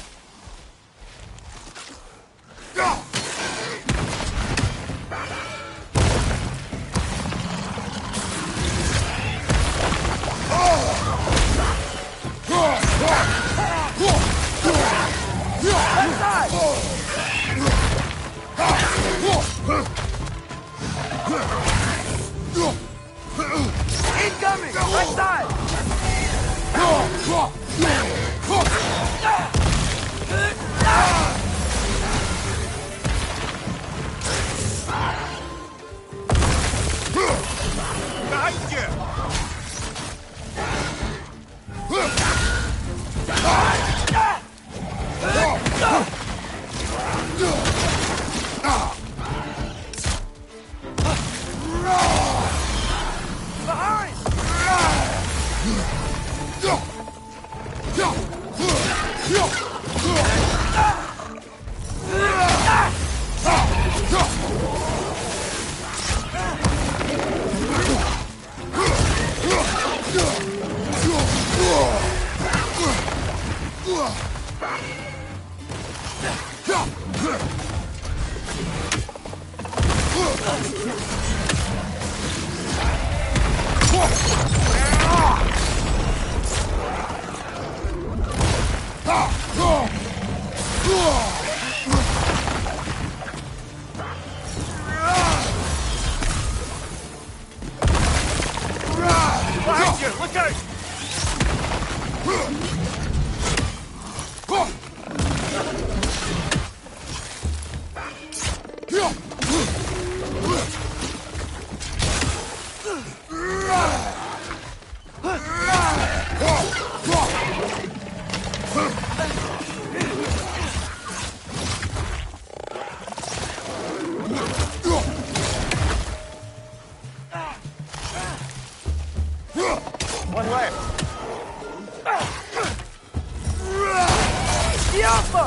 Incoming! Right side! Behind you! Behind you! Look out! One left. Yoppa!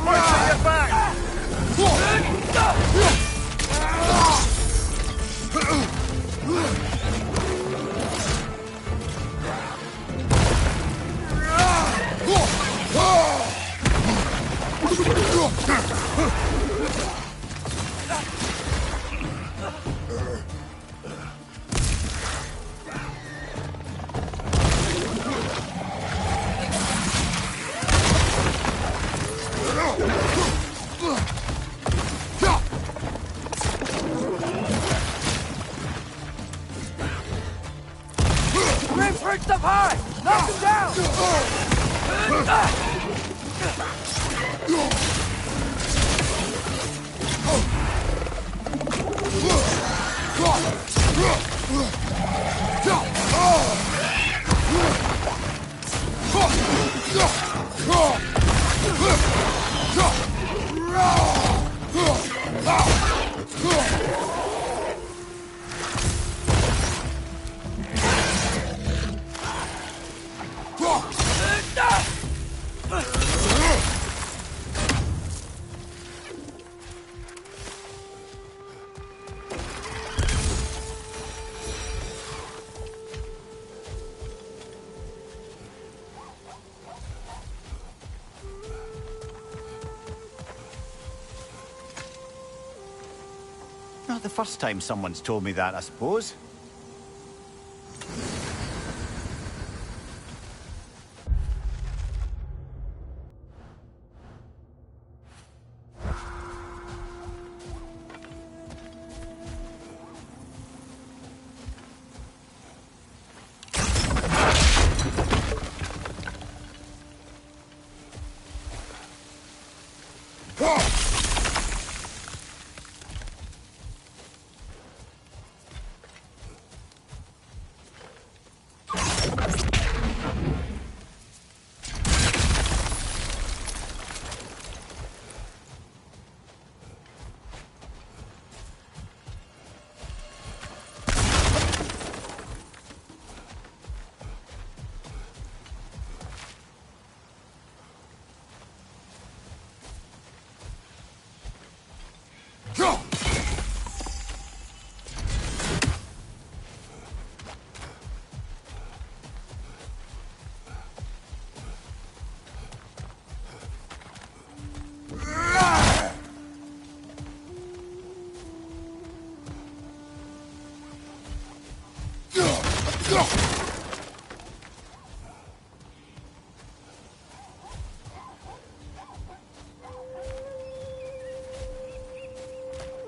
Watch your back! Rim perched up high! Knock him down! not the first time someone's told me that, I suppose.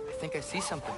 I think I see something.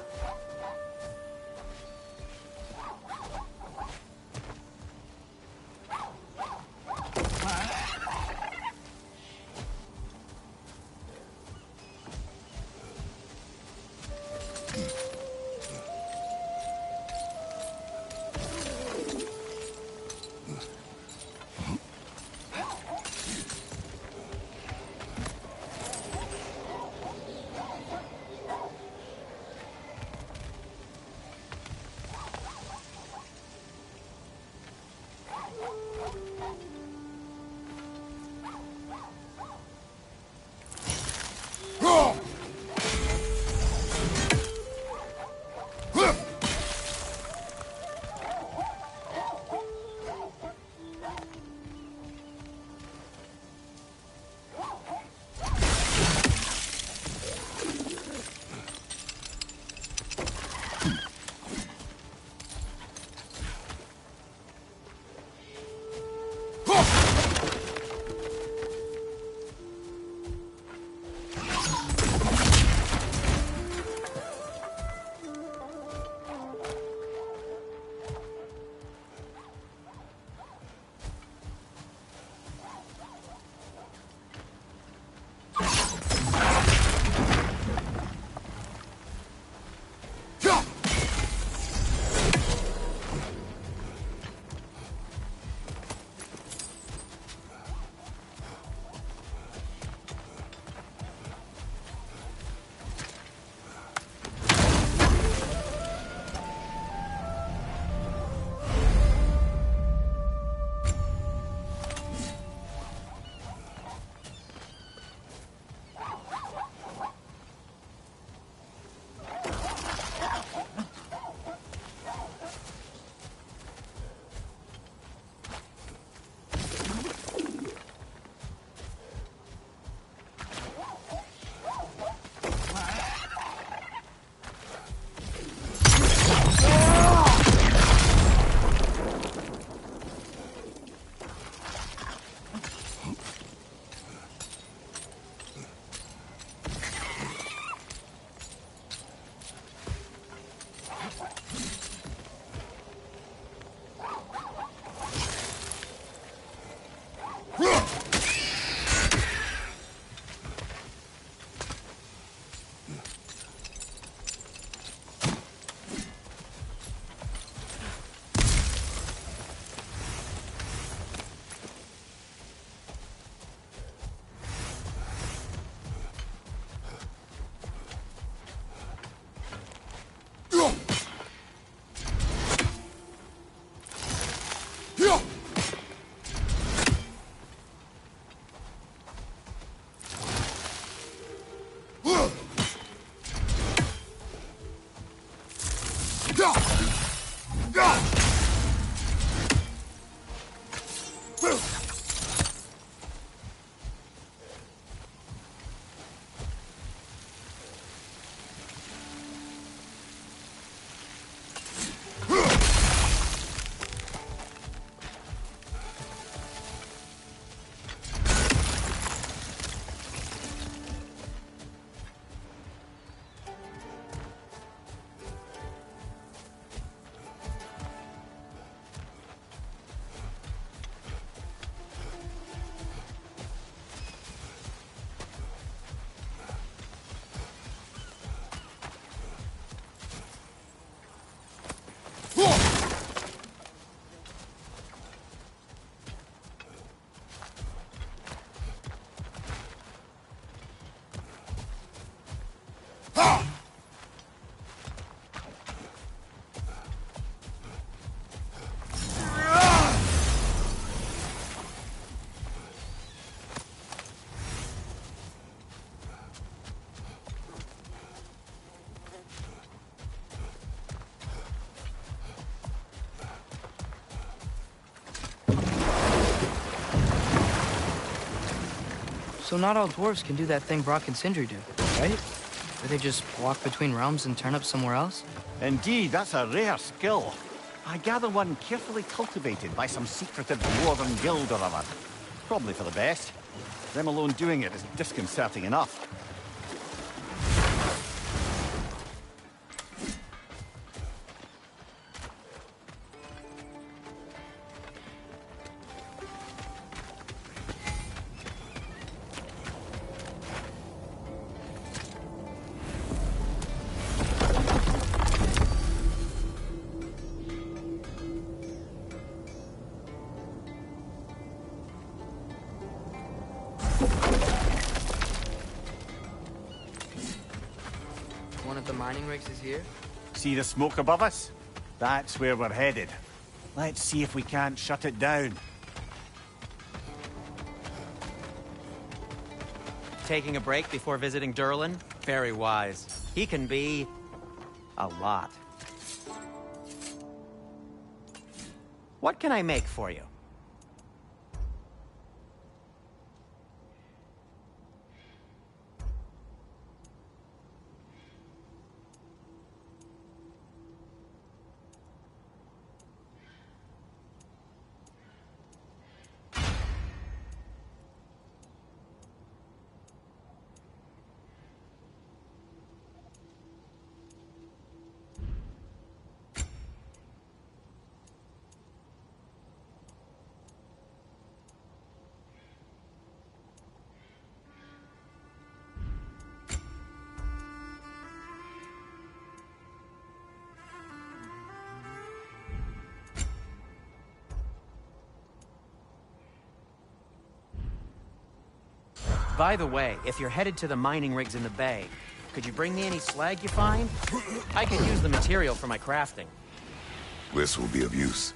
So not all dwarves can do that thing Brock and Sindri do, right? Where they just walk between realms and turn up somewhere else? Indeed, that's a rare skill. I gather one carefully cultivated by some secretive dwarven guild or other. Probably for the best. Them alone doing it is disconcerting enough. One of the mining rigs is here? See the smoke above us? That's where we're headed. Let's see if we can't shut it down. Taking a break before visiting Durlin? Very wise. He can be... a lot. What can I make for you? By the way, if you're headed to the mining rigs in the bay, could you bring me any slag you find? I could use the material for my crafting. This will be of use.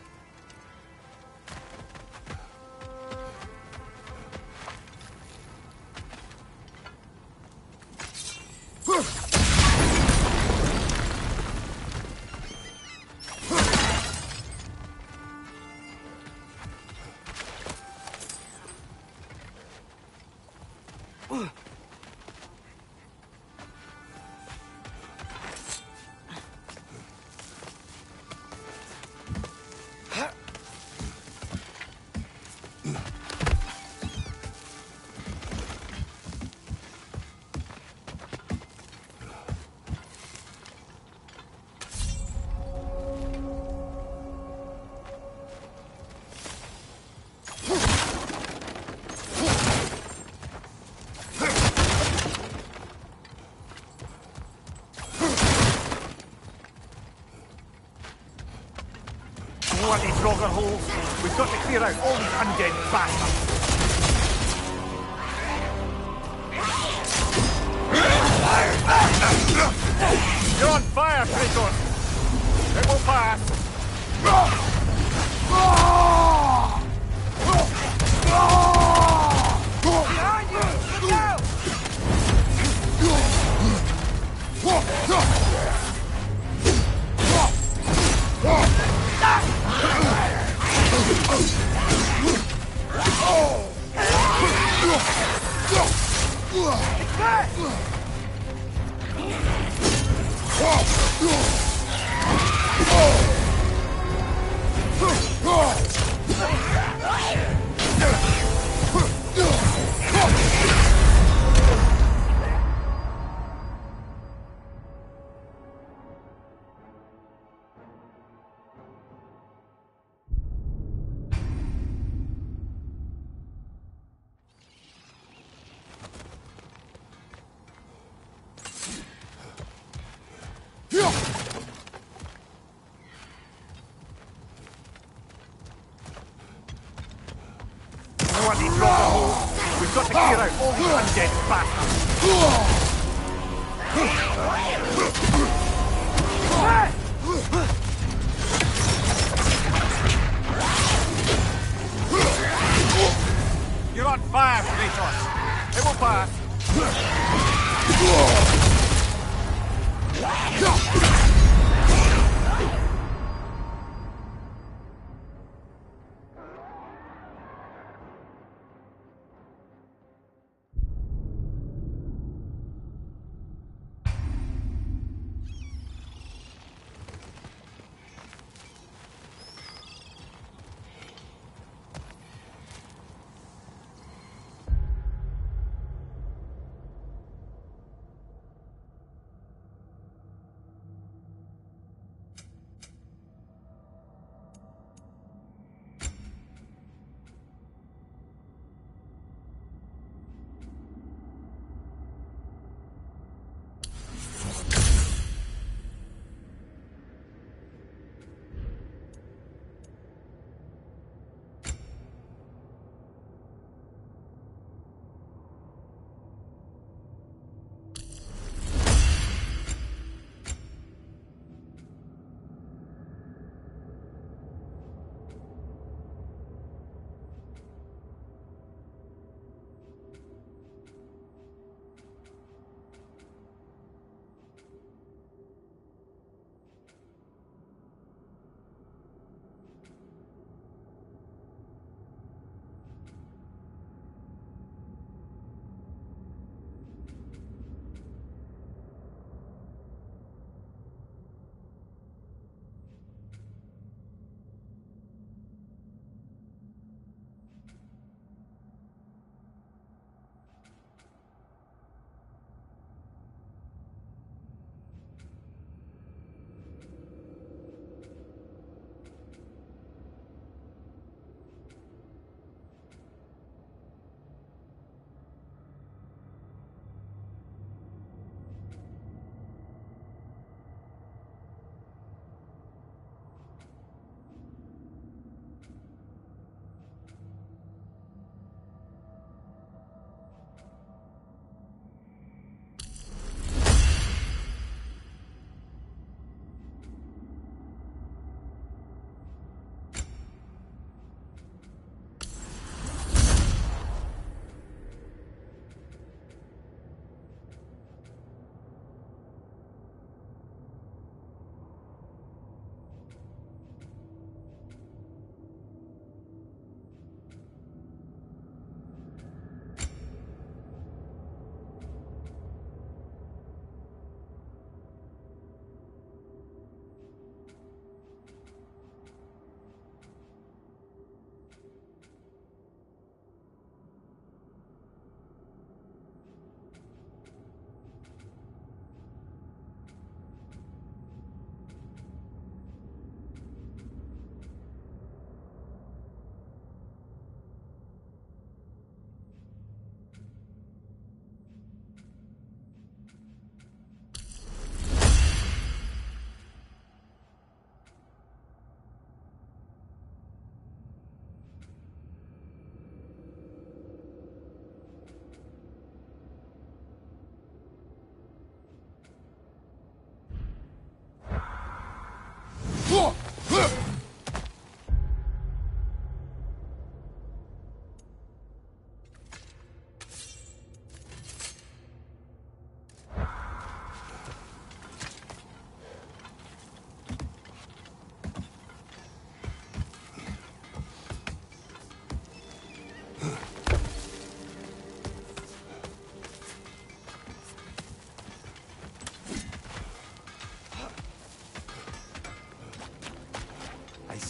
Bloody Draugr holes! We've got to clear out all these undead bastards! You're on fire, Kratos! It will pass! Behind you! Look out! It's back! Bloody Draugr holes! We've got to clear out all these undead bastards! You're on fire, Kratos! It will pass!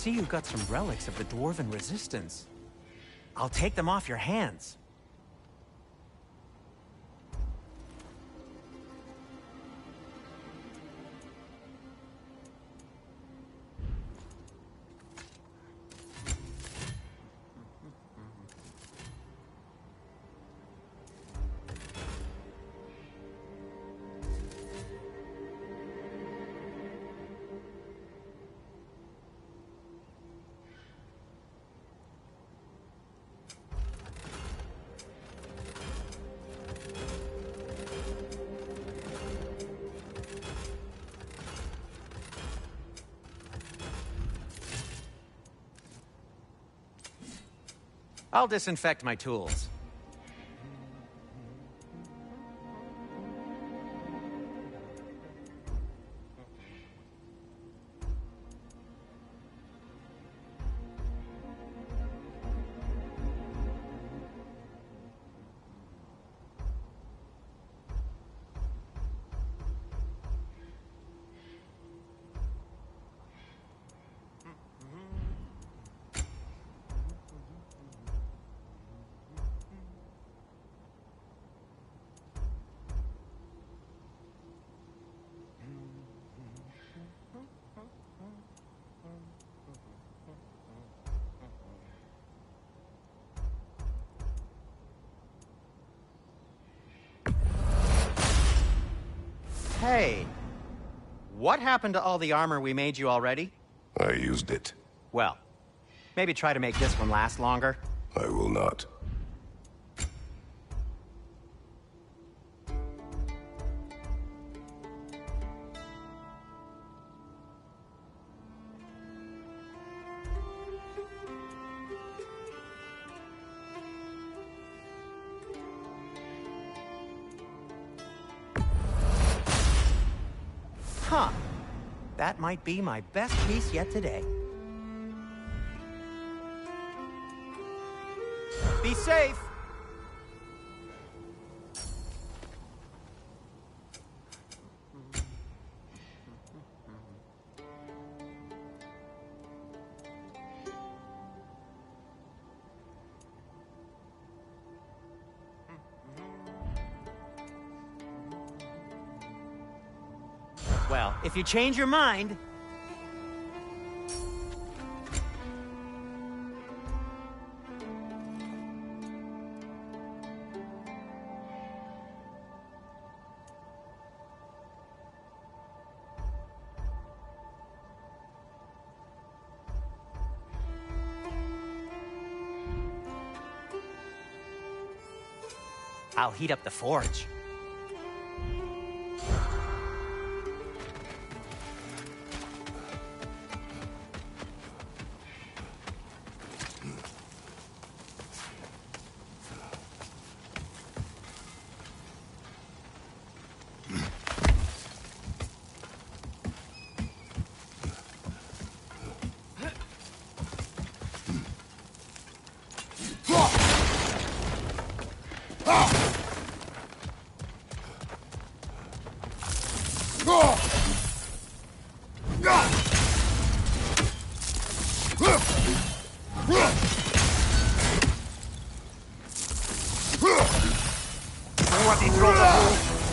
see you've got some relics of the Dwarven resistance. I'll take them off your hands. I'll disinfect my tools. Hey, what happened to all the armor we made you already? I used it. Well, maybe try to make this one last longer. I will not. Huh. That might be my best piece yet today. Be safe! Well, if you change your mind... I'll heat up the forge.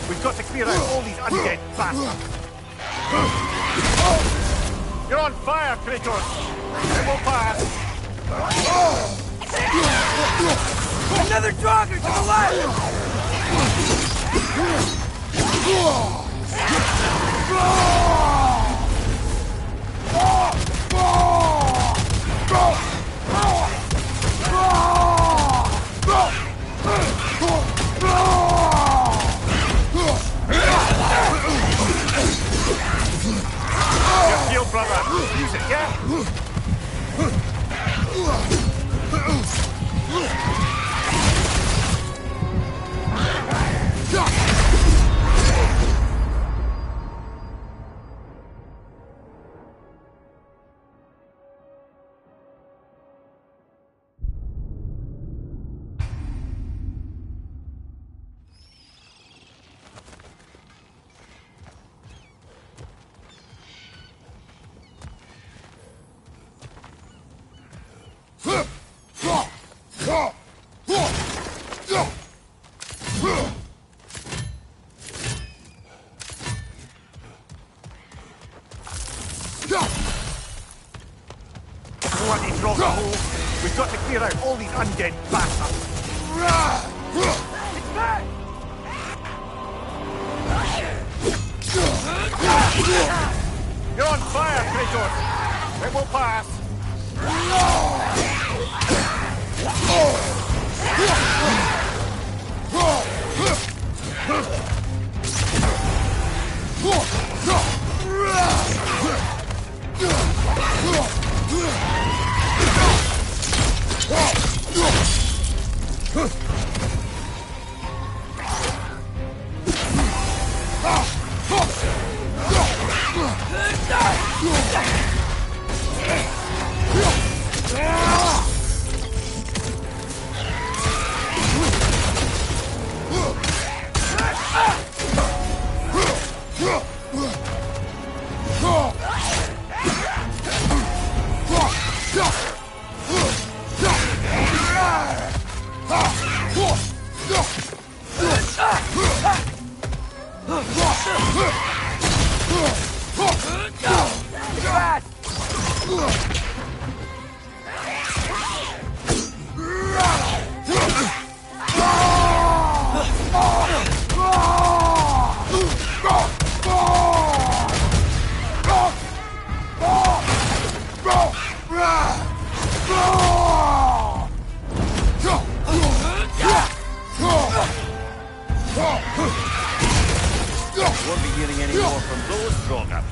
We've got to clear out all these undead bastards. You're on fire, Kratos! It will pass! Another Draugr to the left! Your shield, brother! Use it, yeah? We've got to clear out all these undead bastards. It's back! You're on fire, Kratos! It will pass! Won't be hearing any more from those Drogon.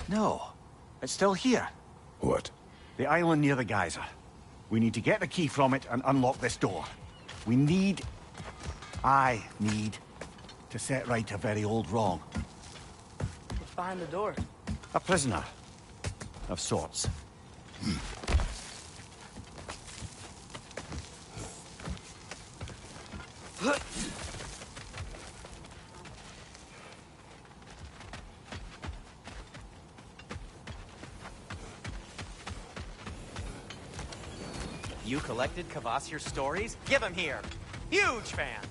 No, it's still here. What? The island near the geyser. We need to get the key from it and unlock this door. I need to set right a very old wrong. What's behind the door? A prisoner of sorts. You collected Kvasir's stories? Give him here. Huge fan.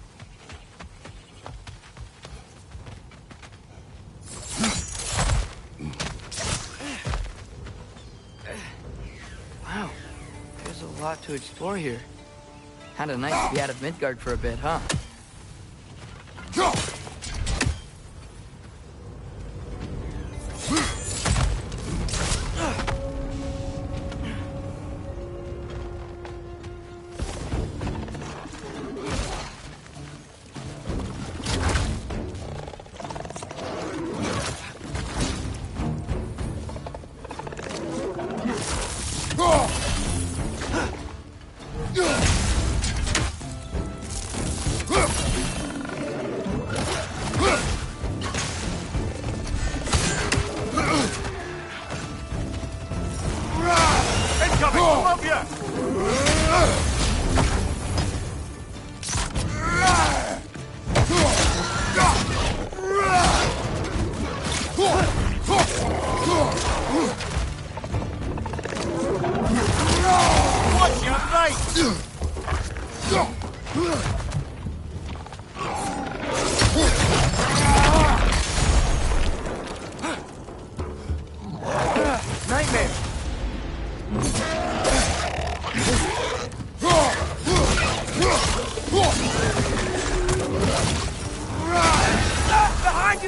Wow, there's a lot to explore here. Kinda nice to be out of Midgard for a bit, huh?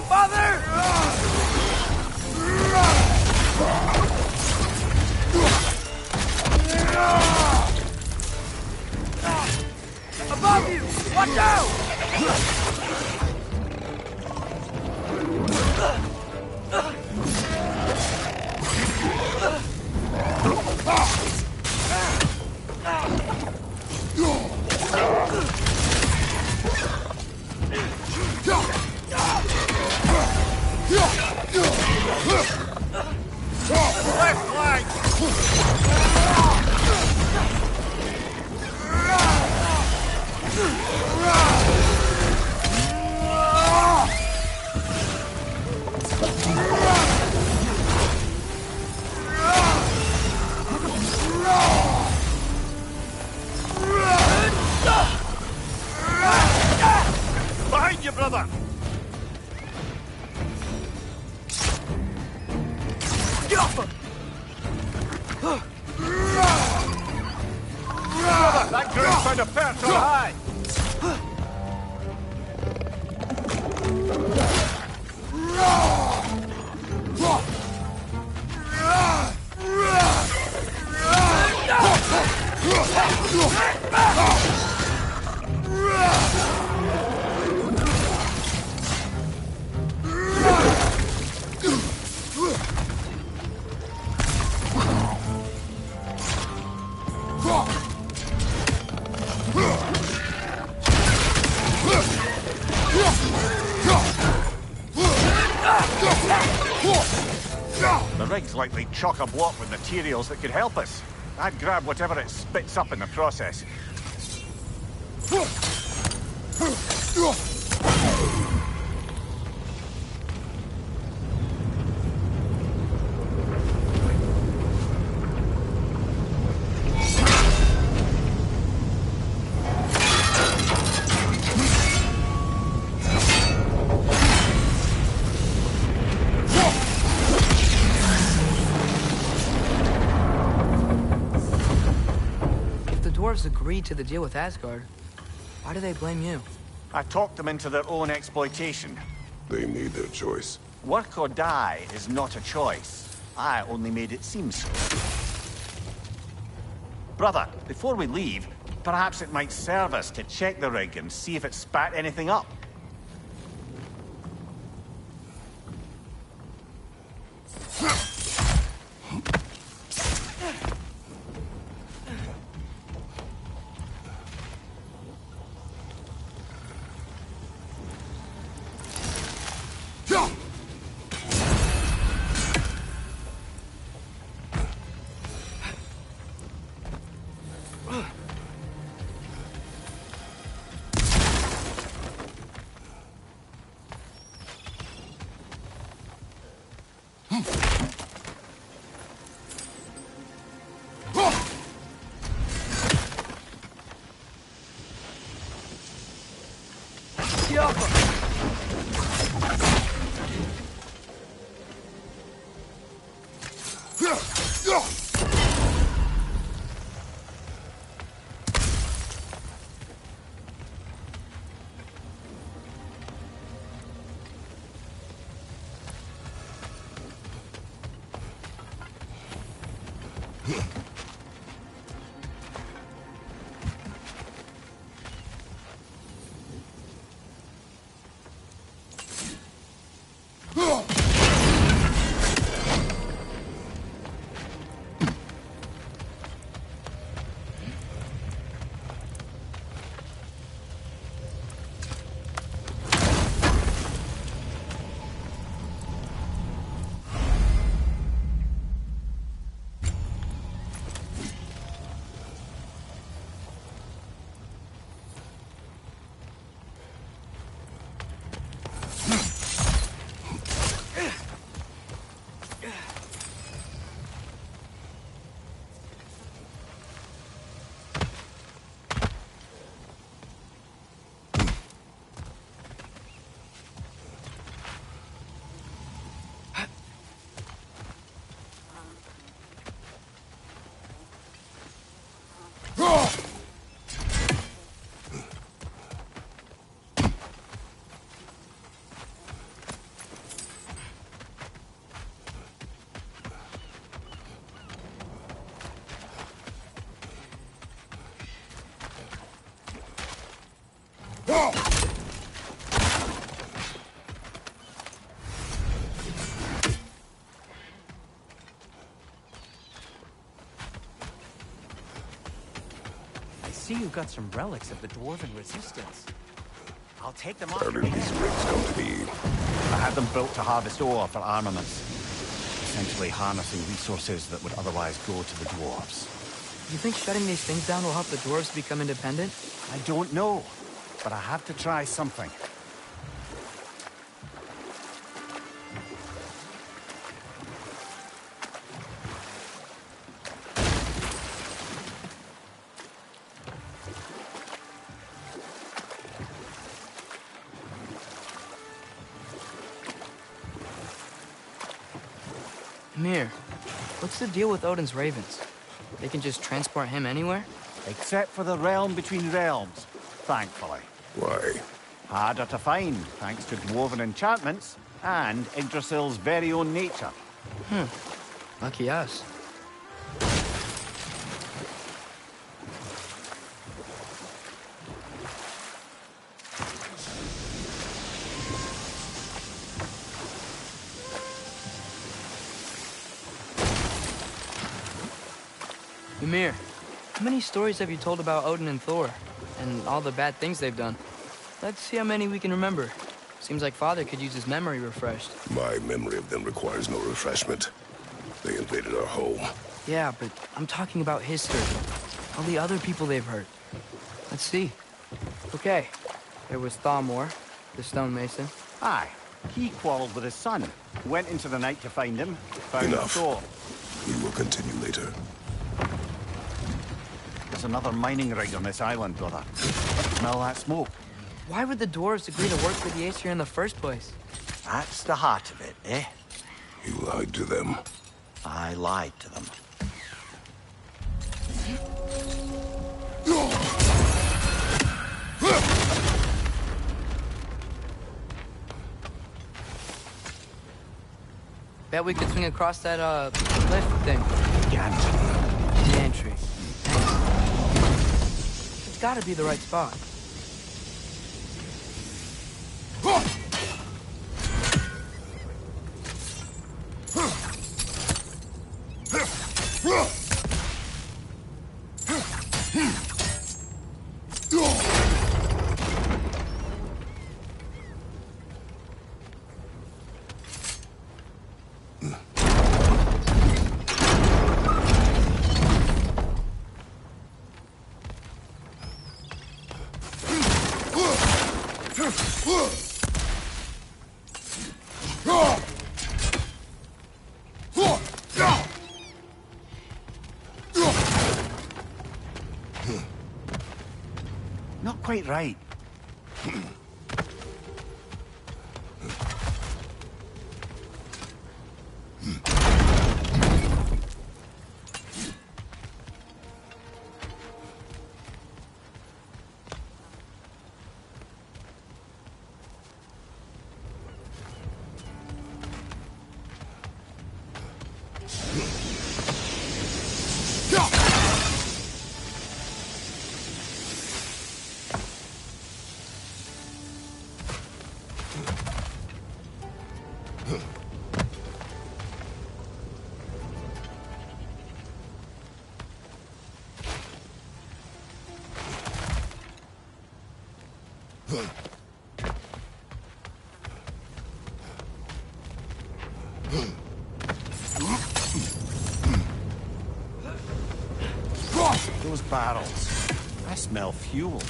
father! Above you! Watch out! Left flank! Behind you, brother! Brother, that group's found a perch on high! The rig's likely chock-a-block with materials that could help us. I'd grab whatever it spits up in the process. Dwarves agreed to the deal with Asgard. Why do they blame you? I talked them into their own exploitation. They made their choice. Work or die is not a choice. I only made it seem so. Brother, before we leave, perhaps it might serve us to check the rig and see if it spat anything up. I see you've got some relics of the Dwarven resistance. I'll take them off How your did these hands. rigs come to be? I had them built to harvest ore for armaments, essentially harnessing resources that would otherwise go to the dwarves. You think shutting these things down will help the dwarves become independent? I don't know, but I have to try something. Mir, what's the deal with Odin's ravens? They can just transport him anywhere? Except for the realm between realms, thankfully. Why? Harder to find, thanks to dwarven enchantments and Yggdrasil's very own nature. Lucky us. Ymir, how many stories have you told about Odin and Thor? And all the bad things they've done? Let's see how many we can remember. Seems like Father could use his memory refreshed. My memory of them requires no refreshment. They invaded our home. Yeah, but I'm talking about history. All the other people they've hurt. Let's see. Okay, there was Thamor, the stonemason. Aye, he quarreled with his son, went into the night to find him, found the Enough. soul. We will continue later. There's another mining rig on this island, brother. Smell that smoke? Why would the dwarves agree to work for the Aesir in the first place? That's the heart of it, eh? You lied to them. I lied to them. Bet we could swing across that, cliff thing. Ganton. Gantry. Thanks. It's gotta be the right spot. Not quite right. Those barrels. I smell fuel.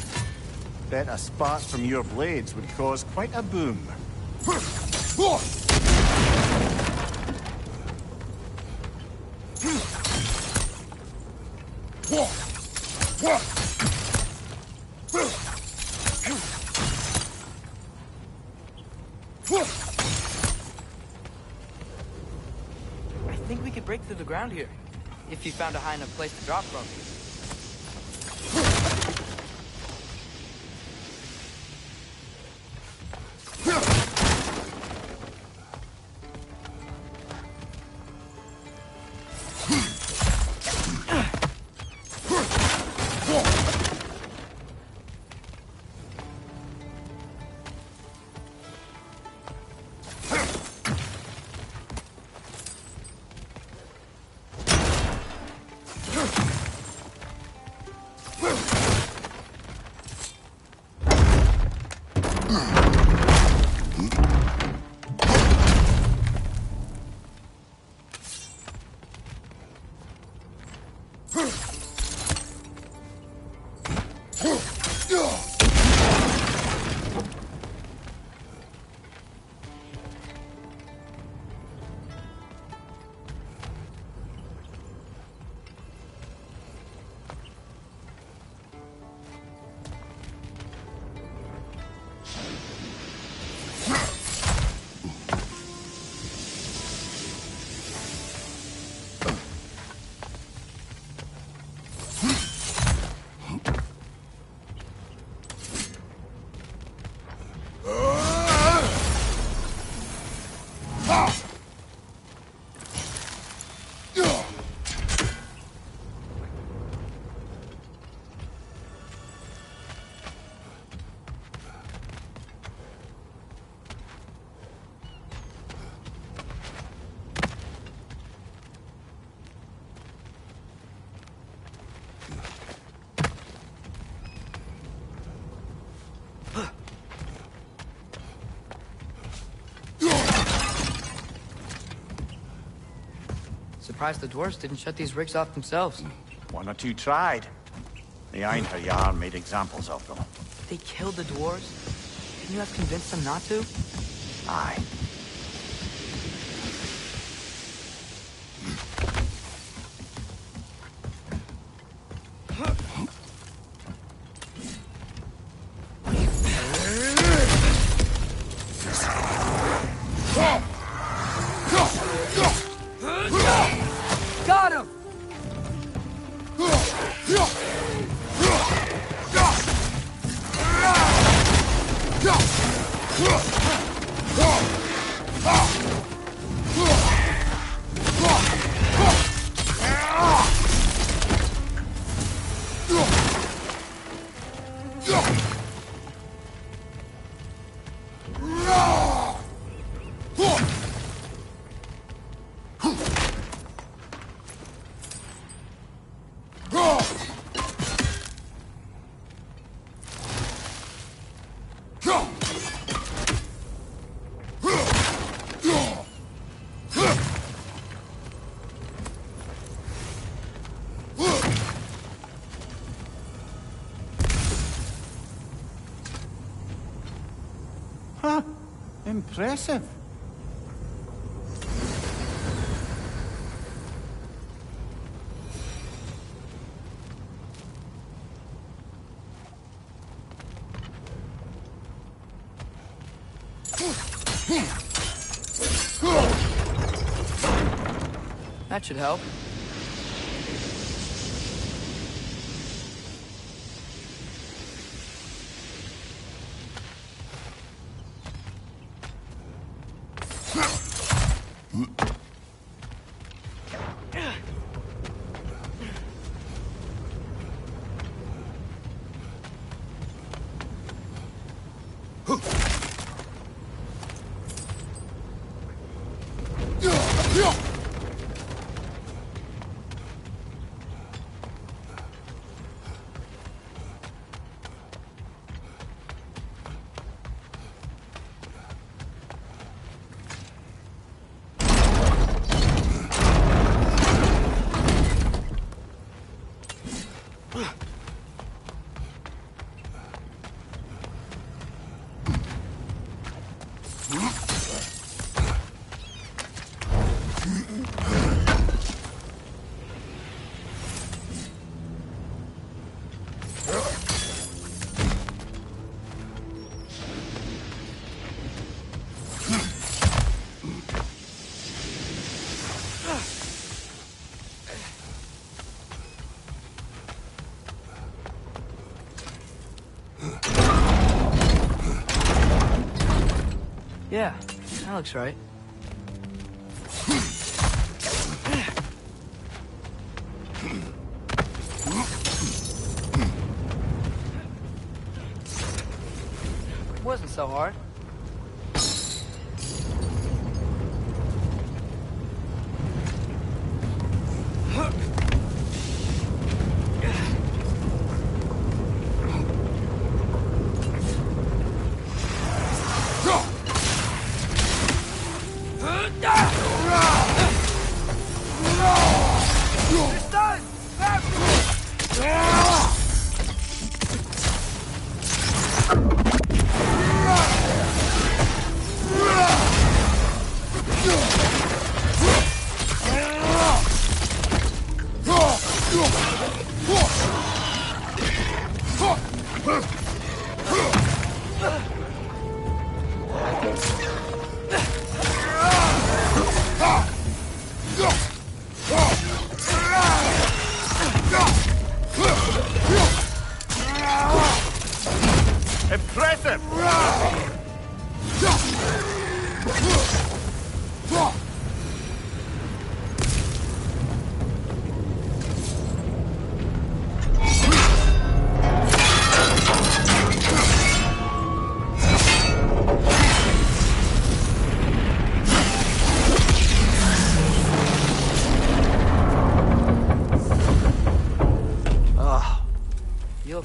Bet a spark from your blades would cause quite a boom. I think we could break through the ground here. If you found a high enough place to drop from. Surprised the dwarves didn't shut these rigs off themselves. One or two tried. The Einherjar made examples of them. They killed the dwarves? Couldn't you have convinced them not to? Aye. Got him! Huh. Impressive. That should help. Yeah, that looks right. Wasn't so hard.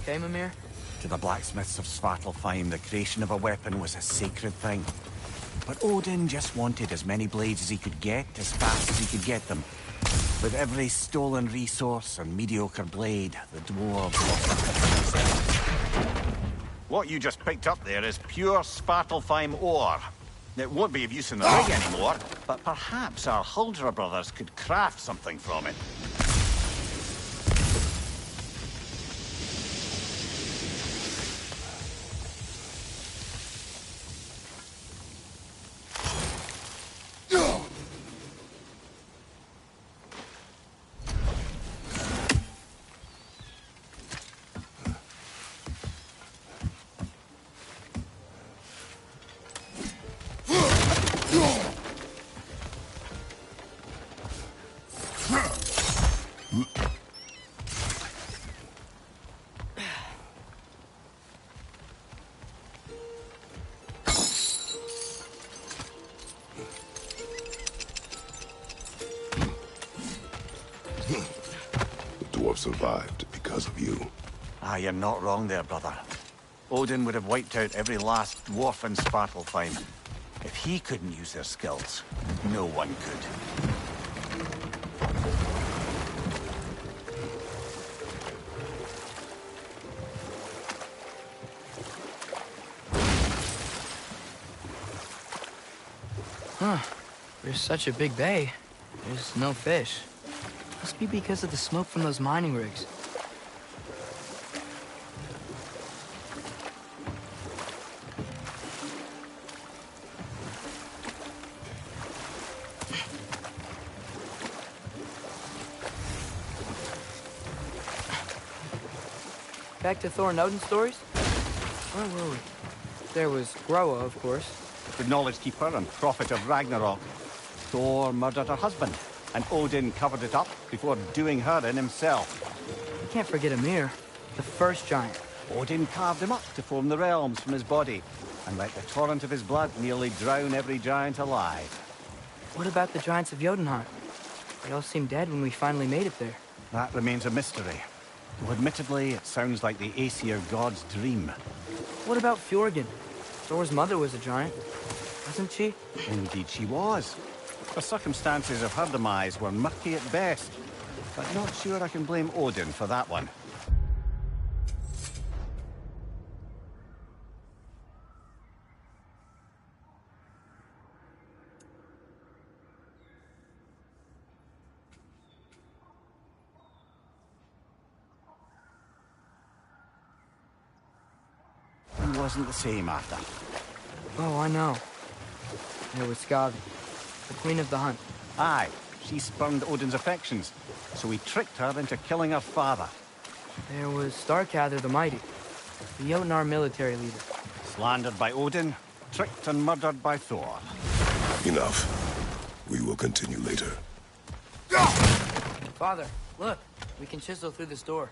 okay, Mimir? To the blacksmiths of Svartalfheim, the creation of a weapon was a sacred thing. But Odin just wanted as many blades as he could get, as fast as he could get them. With every stolen resource and mediocre blade, the dwarves lost themselves. What you just picked up there is pure Svartalfheim ore. It won't be of use in the rig anymore, but perhaps our Huldra brothers could craft something from it. The dwarf survived because of you. Ah, you're not wrong there, brother. Odin would have wiped out every last dwarf in Svartalfheim. If he couldn't use their skills, no one could. Huh. There's such a big bay. There's no fish. Must be because of the smoke from those mining rigs. Back to Thor and Odin stories? Where were we? There was Gowra, of course. The knowledge keeper and prophet of Ragnarok. Thor murdered her husband, and Odin covered it up before doing her in himself. You can't forget Ymir, the first giant. Odin carved him up to form the realms from his body, and let the torrent of his blood nearly drown every giant alive. What about the giants of Jotunheim? They all seemed dead when we finally made it there. That remains a mystery. Though admittedly, it sounds like the Aesir god's dream. What about Fjorgyn? Thor's mother was a giant, wasn't she? Indeed she was. The circumstances of her demise were murky at best, but not sure I can blame Odin for that one. He wasn't the same after. Oh, I know. There was Skavi, the queen of the hunt. Aye, she spurned Odin's affections, so he tricked her into killing her father. There was Starkather the Mighty, the Jotnar military leader. Slandered by Odin, tricked and murdered by Thor. Enough. We will continue later. Father, look, we can chisel through this door.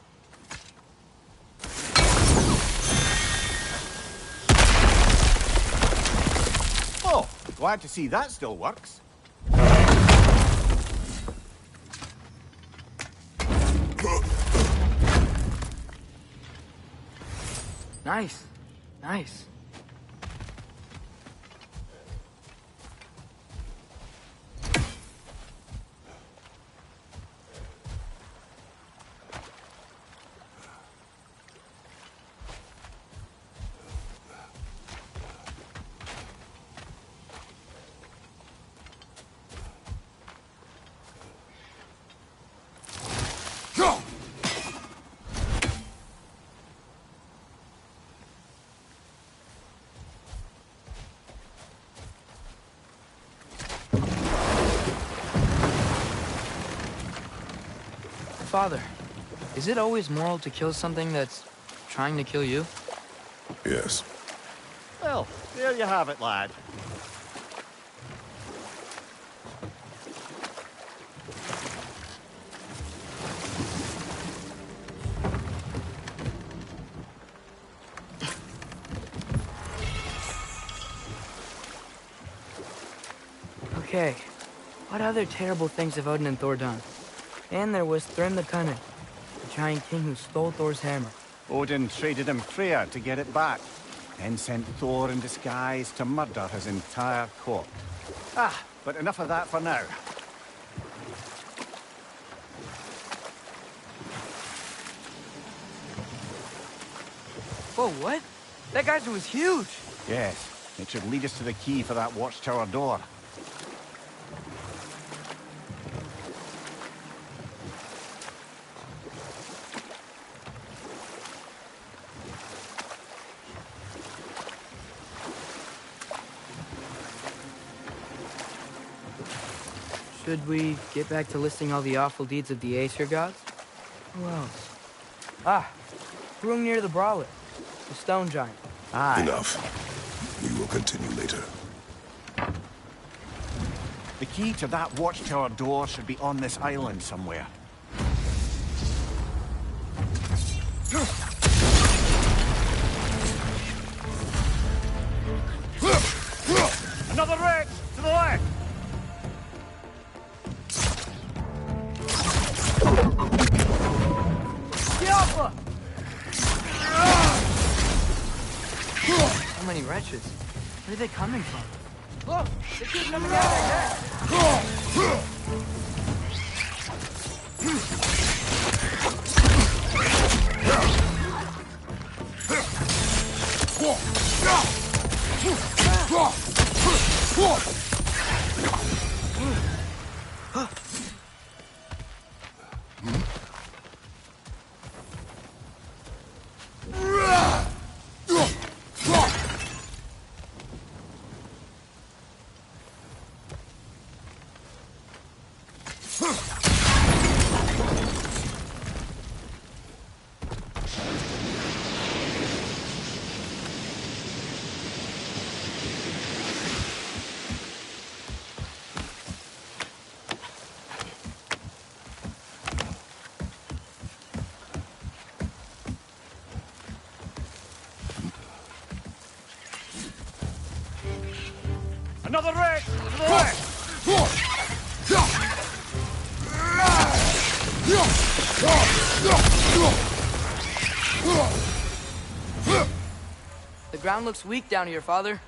Oh, glad to see that still works. Nice, nice. Father, is it always moral to kill something that's trying to kill you? Yes. Well, there you have it, lad. Okay, what other terrible things have Odin and Thor done? And there was Thrym the Cunning, the giant king who stole Thor's hammer. Odin traded him Freya to get it back, then sent Thor in disguise to murder his entire court. But enough of that for now. Whoa, what? That geyser was huge! Yes, it should lead us to the key for that watchtower door. Should we get back to listing all the awful deeds of the Aesir gods? Who else? Brewing near the Brawler, the stone giant. Enough. We will continue later. The key to that watchtower door should be on this island somewhere. Another wreck! To the left! Diablo! So many wretches. Where are they coming from? Look! They keep coming out like that! Another wreck! To the left! The ground looks weak down here, Father.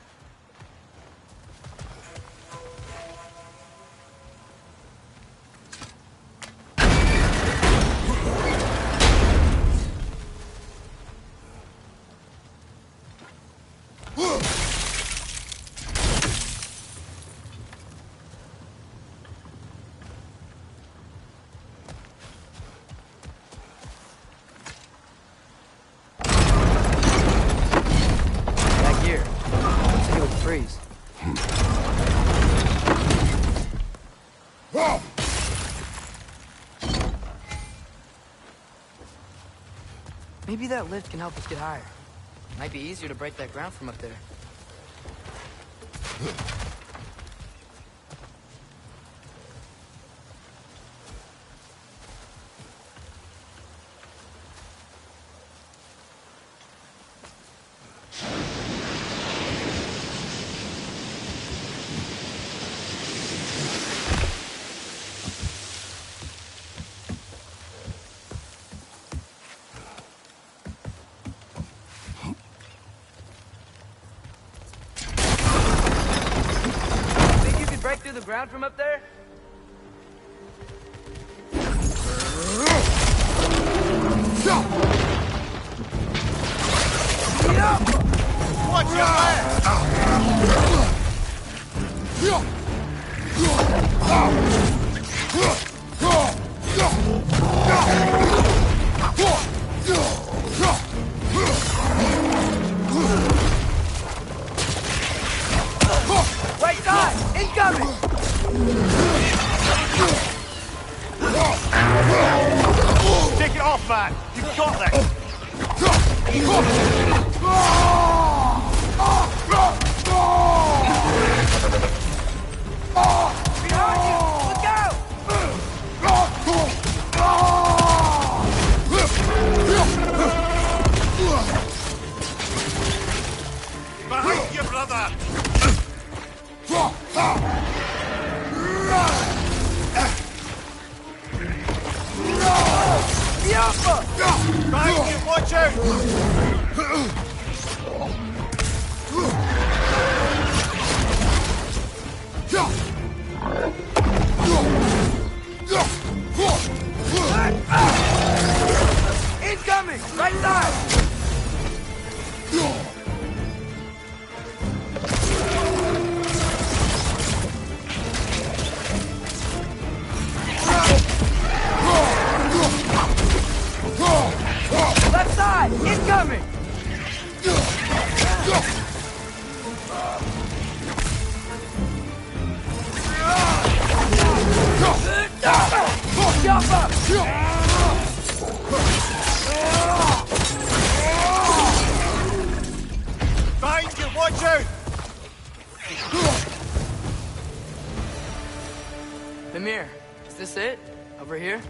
Freeze. Maybe that lift can help us get higher. Might be easier to break that ground from up there. Break through the ground from up there? Watch your back! Right side! Incoming! Take it off, man! You've got this! Behind you! Look out! Behind you, brother! Behind Thank you, watch out! Incoming! Right side! Left side! Incoming! Jump up! Thank you, watch out! Mimir, is this it? Over here?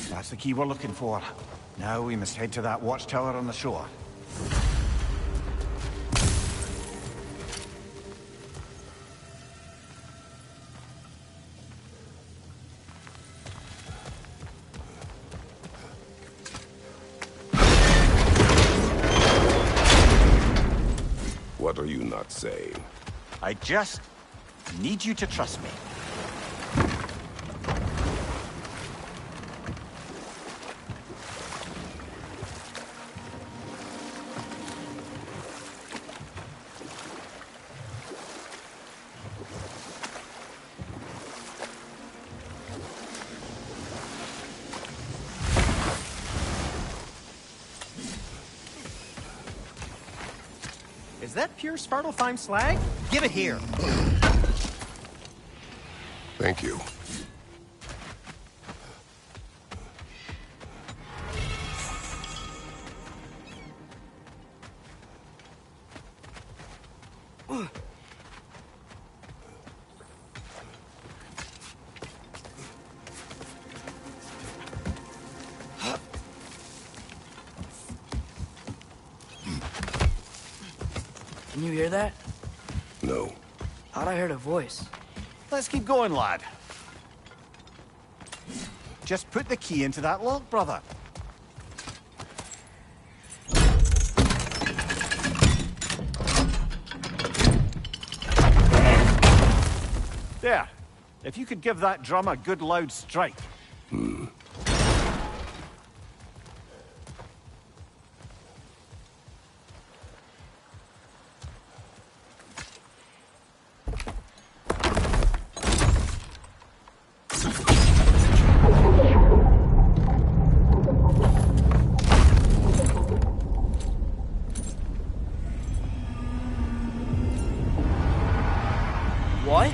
That's the key we're looking for. Now we must head to that watchtower on the shore. What are you not saying? I just need you to trust me. Is that pure Svartalfheim slag? Give it here. Thank you. Can you hear that? No. Thought I heard a voice. Let's keep going, lad. Just put the key into that lock, brother. There. If you could give that drum a good loud strike. What?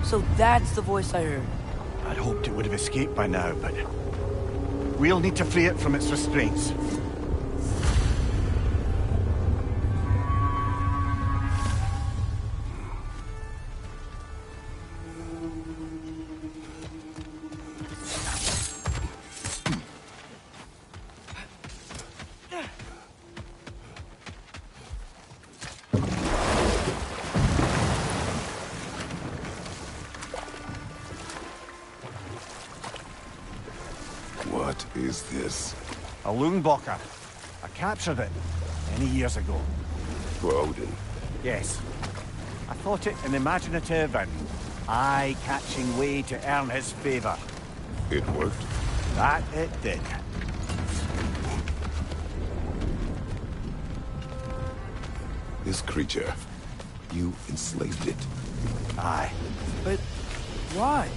So that's the voice I heard. I'd hoped it would have escaped by now, but we'll need to free it from its restraints. What is this? A Loonbocker. I captured it many years ago. For Odin. Yes. I thought it an imaginative and eye-catching way to earn his favor. It worked? That it did. This creature, you enslaved it. Aye. But why?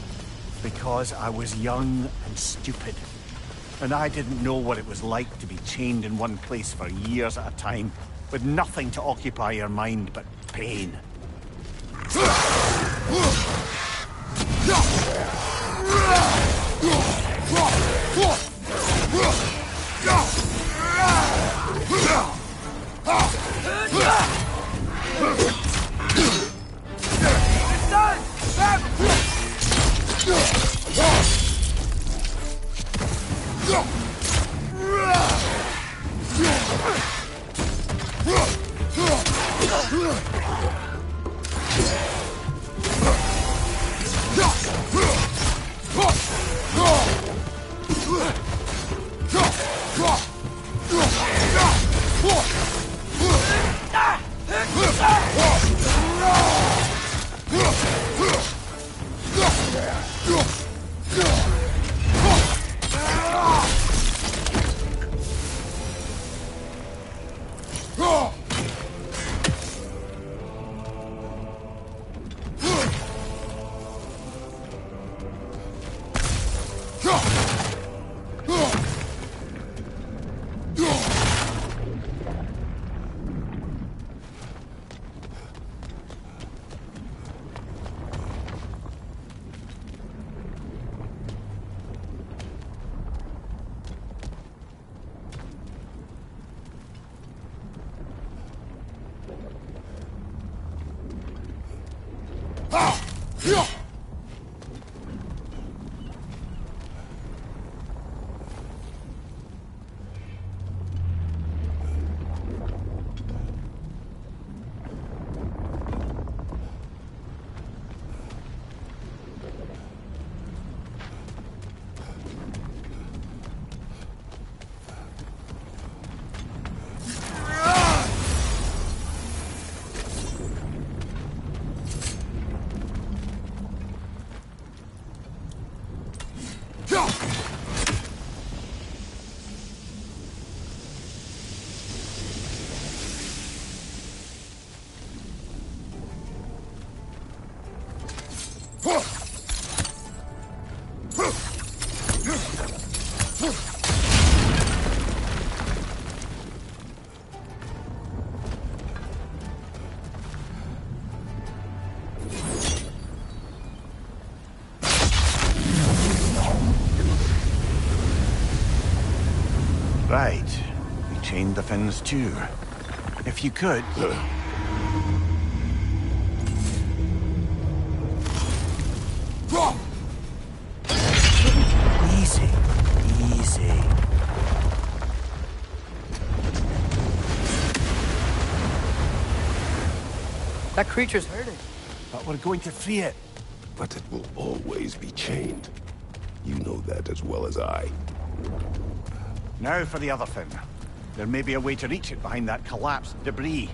Because I was young and stupid. And I didn't know what it was like to be chained in one place for years at a time, with nothing to occupy your mind but pain. Right. We chained the fins too. If you could... Easy. Easy. That creature's hurting. But we're going to free it. But it will always be chained. You know that as well as I. Now for the other fin. There may be a way to reach it behind that collapsed debris.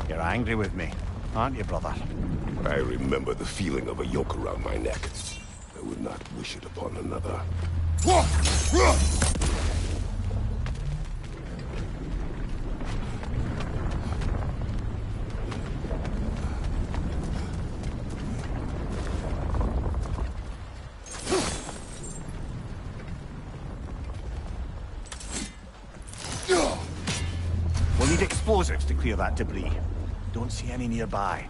You're angry with me, aren't you, brother? I remember the feeling of a yoke around my neck. I would not wish it upon another. We'll need explosives to clear that debris. Don't see any nearby.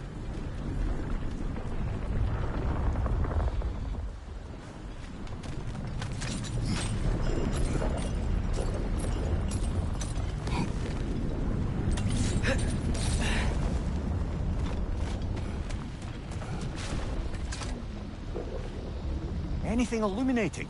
Anything illuminating?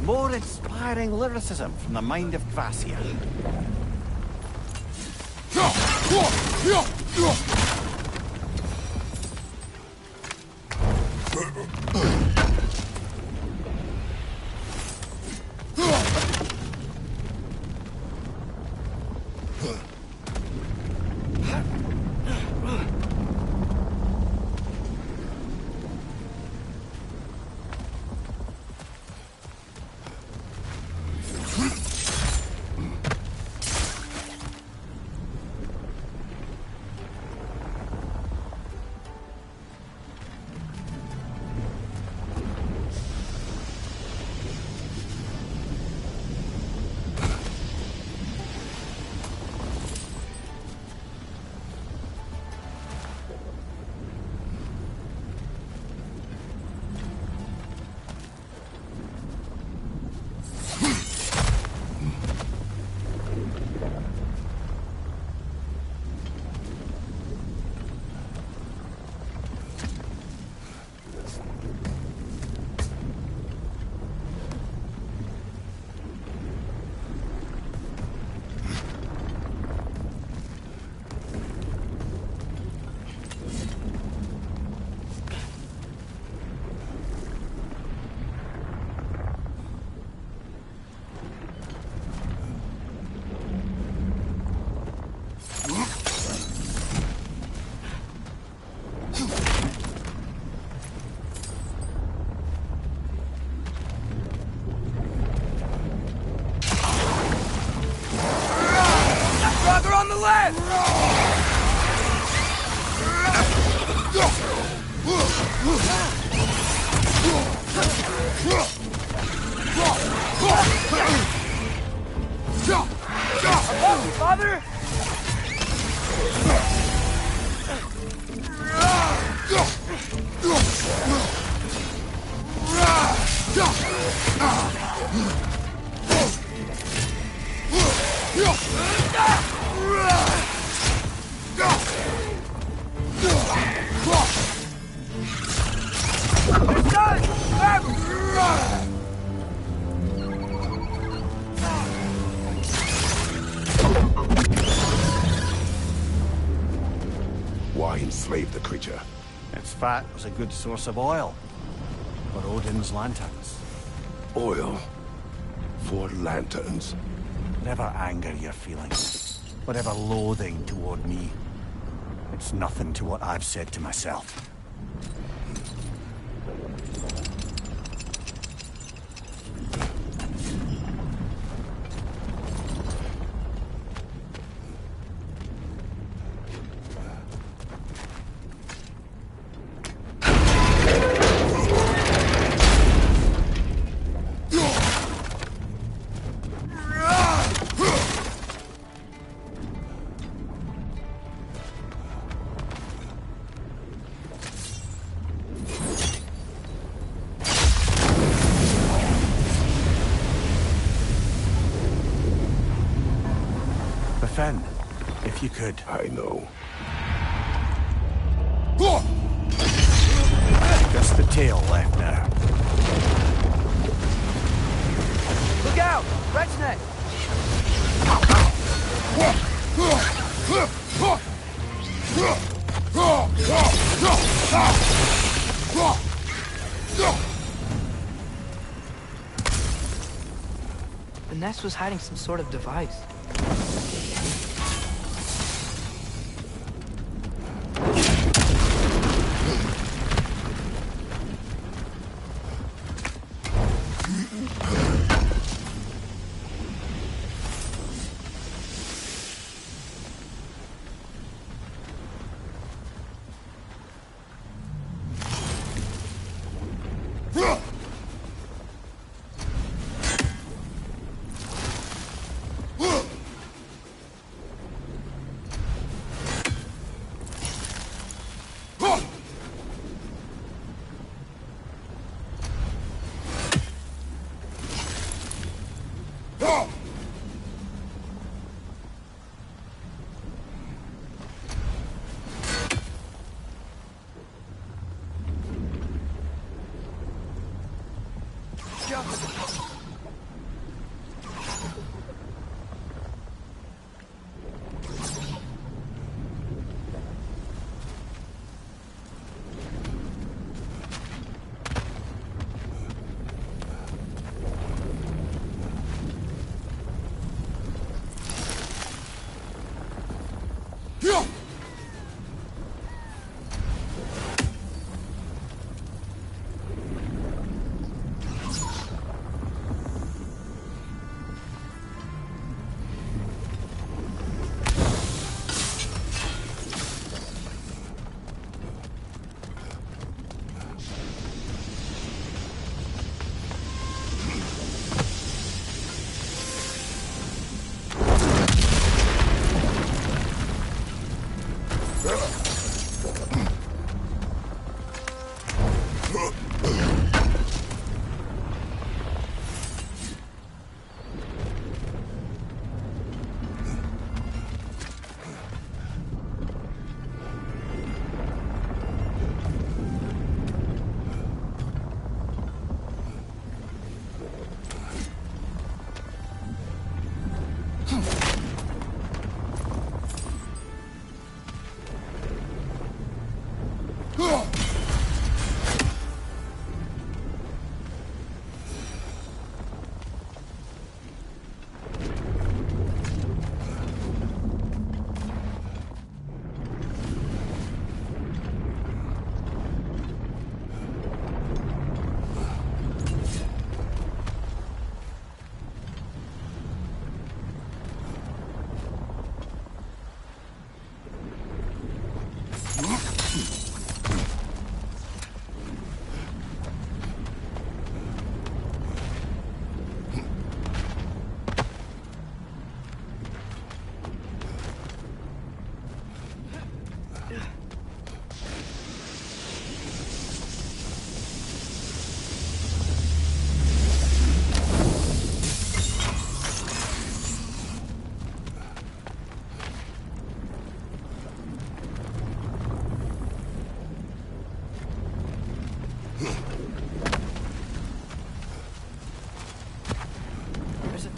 More inspiring lyricism from the mind of Gracia. Father! Why enslave the creature? Its fat was a good source of oil for Odin's lanterns. Oil for lanterns. Whatever anger you're feeling, whatever loathing toward me, it's nothing to what I've said to myself. Fen, if you could. I know. Just the tail left now. Look out! Red's neck! The nest was hiding some sort of device.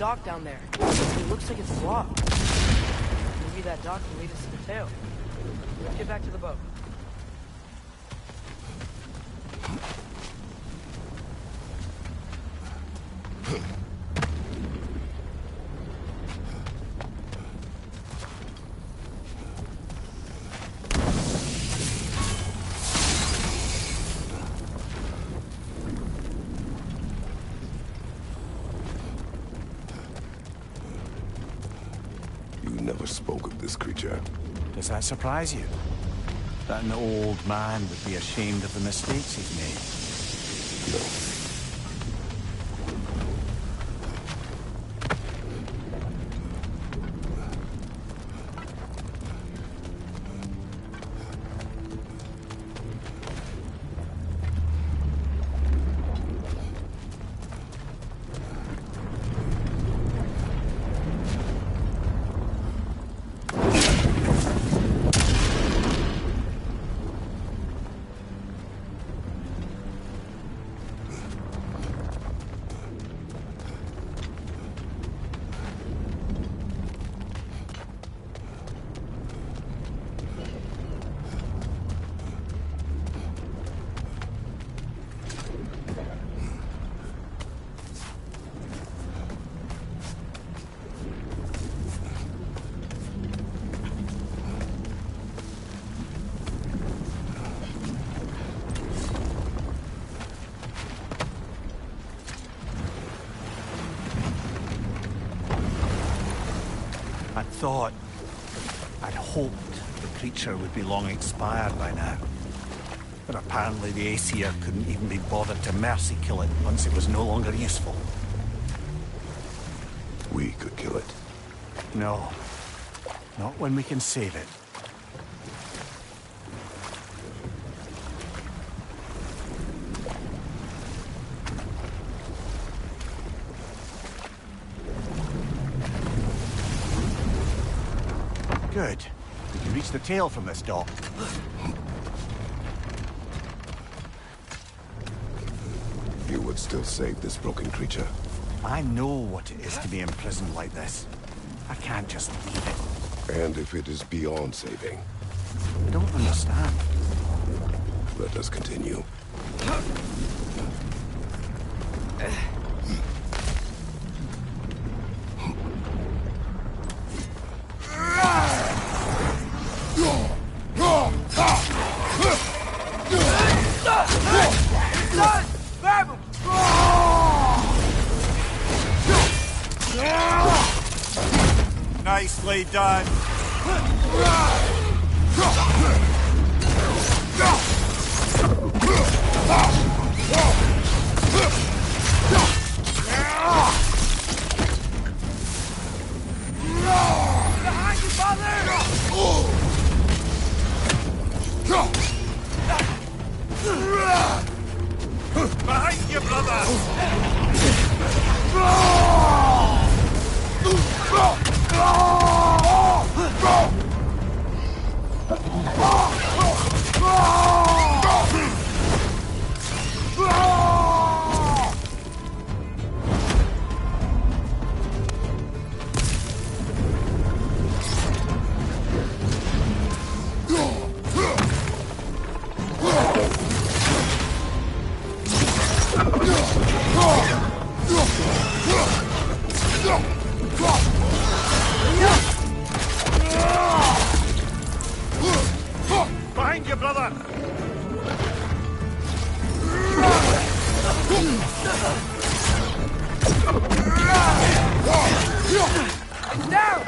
dock down there. It looks like it's blocked. Maybe that dock can lead us to the tail. Let's get back to the boat. You never spoke of this creature. Does that surprise you? That an old man would be ashamed of the mistakes he's made? No. I'd hoped the creature would be long expired by now. But apparently the Aesir couldn't even be bothered to mercy kill it once it was no longer useful. We could kill it. No. Not when we can save it. Good. We can reach the tail from this dock. You would still save this broken creature. I know what it is to be imprisoned like this. I can't just leave it. And if it is beyond saving, I don't understand. let us continue. Nicely done. Behind you, father! Behind you, brother! Behind you, brother! It's down!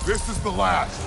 This is the last.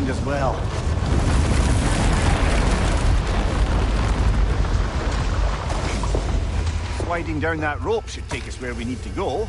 behind as well. Sliding down that rope should take us where we need to go.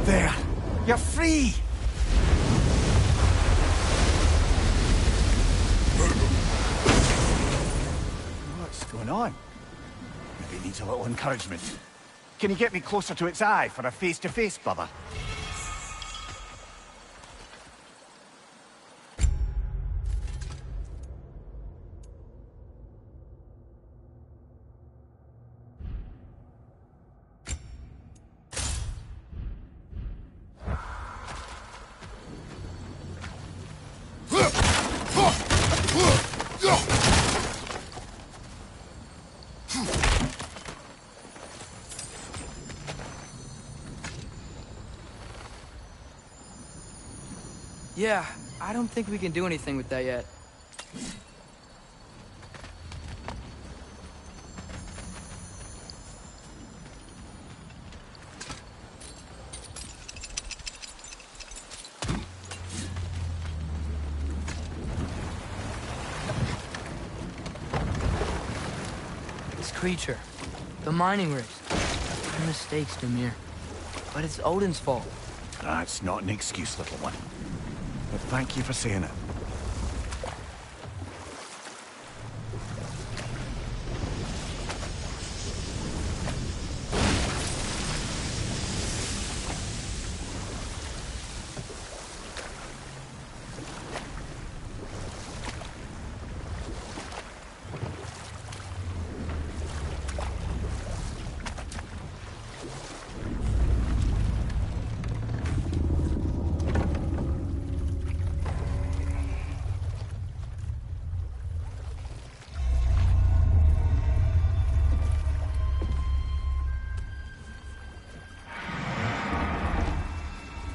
There! You're free! What's going on? Maybe it needs a little encouragement. Can you get me closer to its eye for a face-to-face, brother? Yeah, I don't think we can do anything with that yet. This creature, the mining rigs. My mistakes, Demir. But it's Odin's fault. That's not an excuse, little one. But thank you for saying it.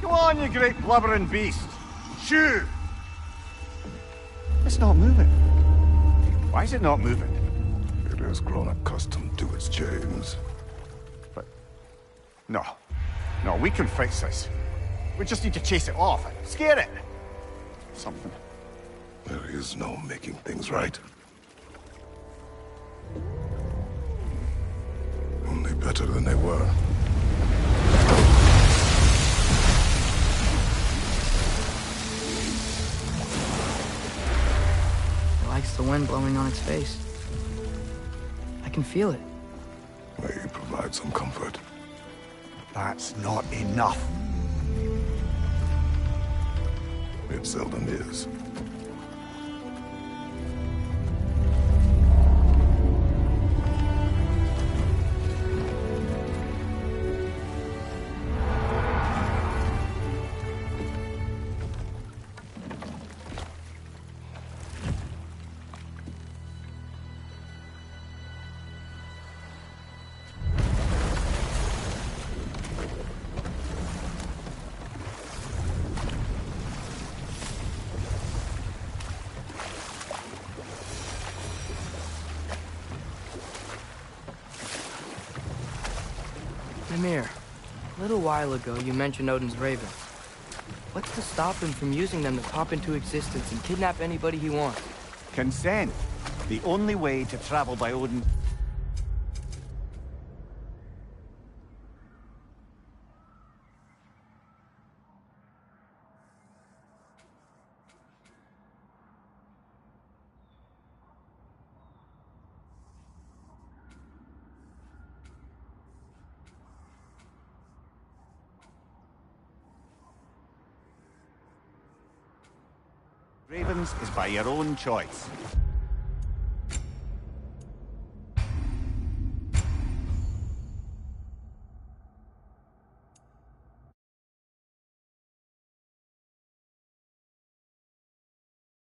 Go on, you great blubbering beast. Shoo! It's not moving. Why is it not moving? It has grown accustomed to its chains. But... No. No, we can fix this. We just need to chase it off and scare it. Something. There is no making things right. Only better than they were. It likes the wind blowing on its face. I can feel it. May provide some comfort. That's not enough. It seldom is. Mimir, a little while ago you mentioned Odin's raven. What's to stop him from using them to pop into existence and kidnap anybody he wants? Consent. The only way to travel by Odin... Ravens is by your own choice.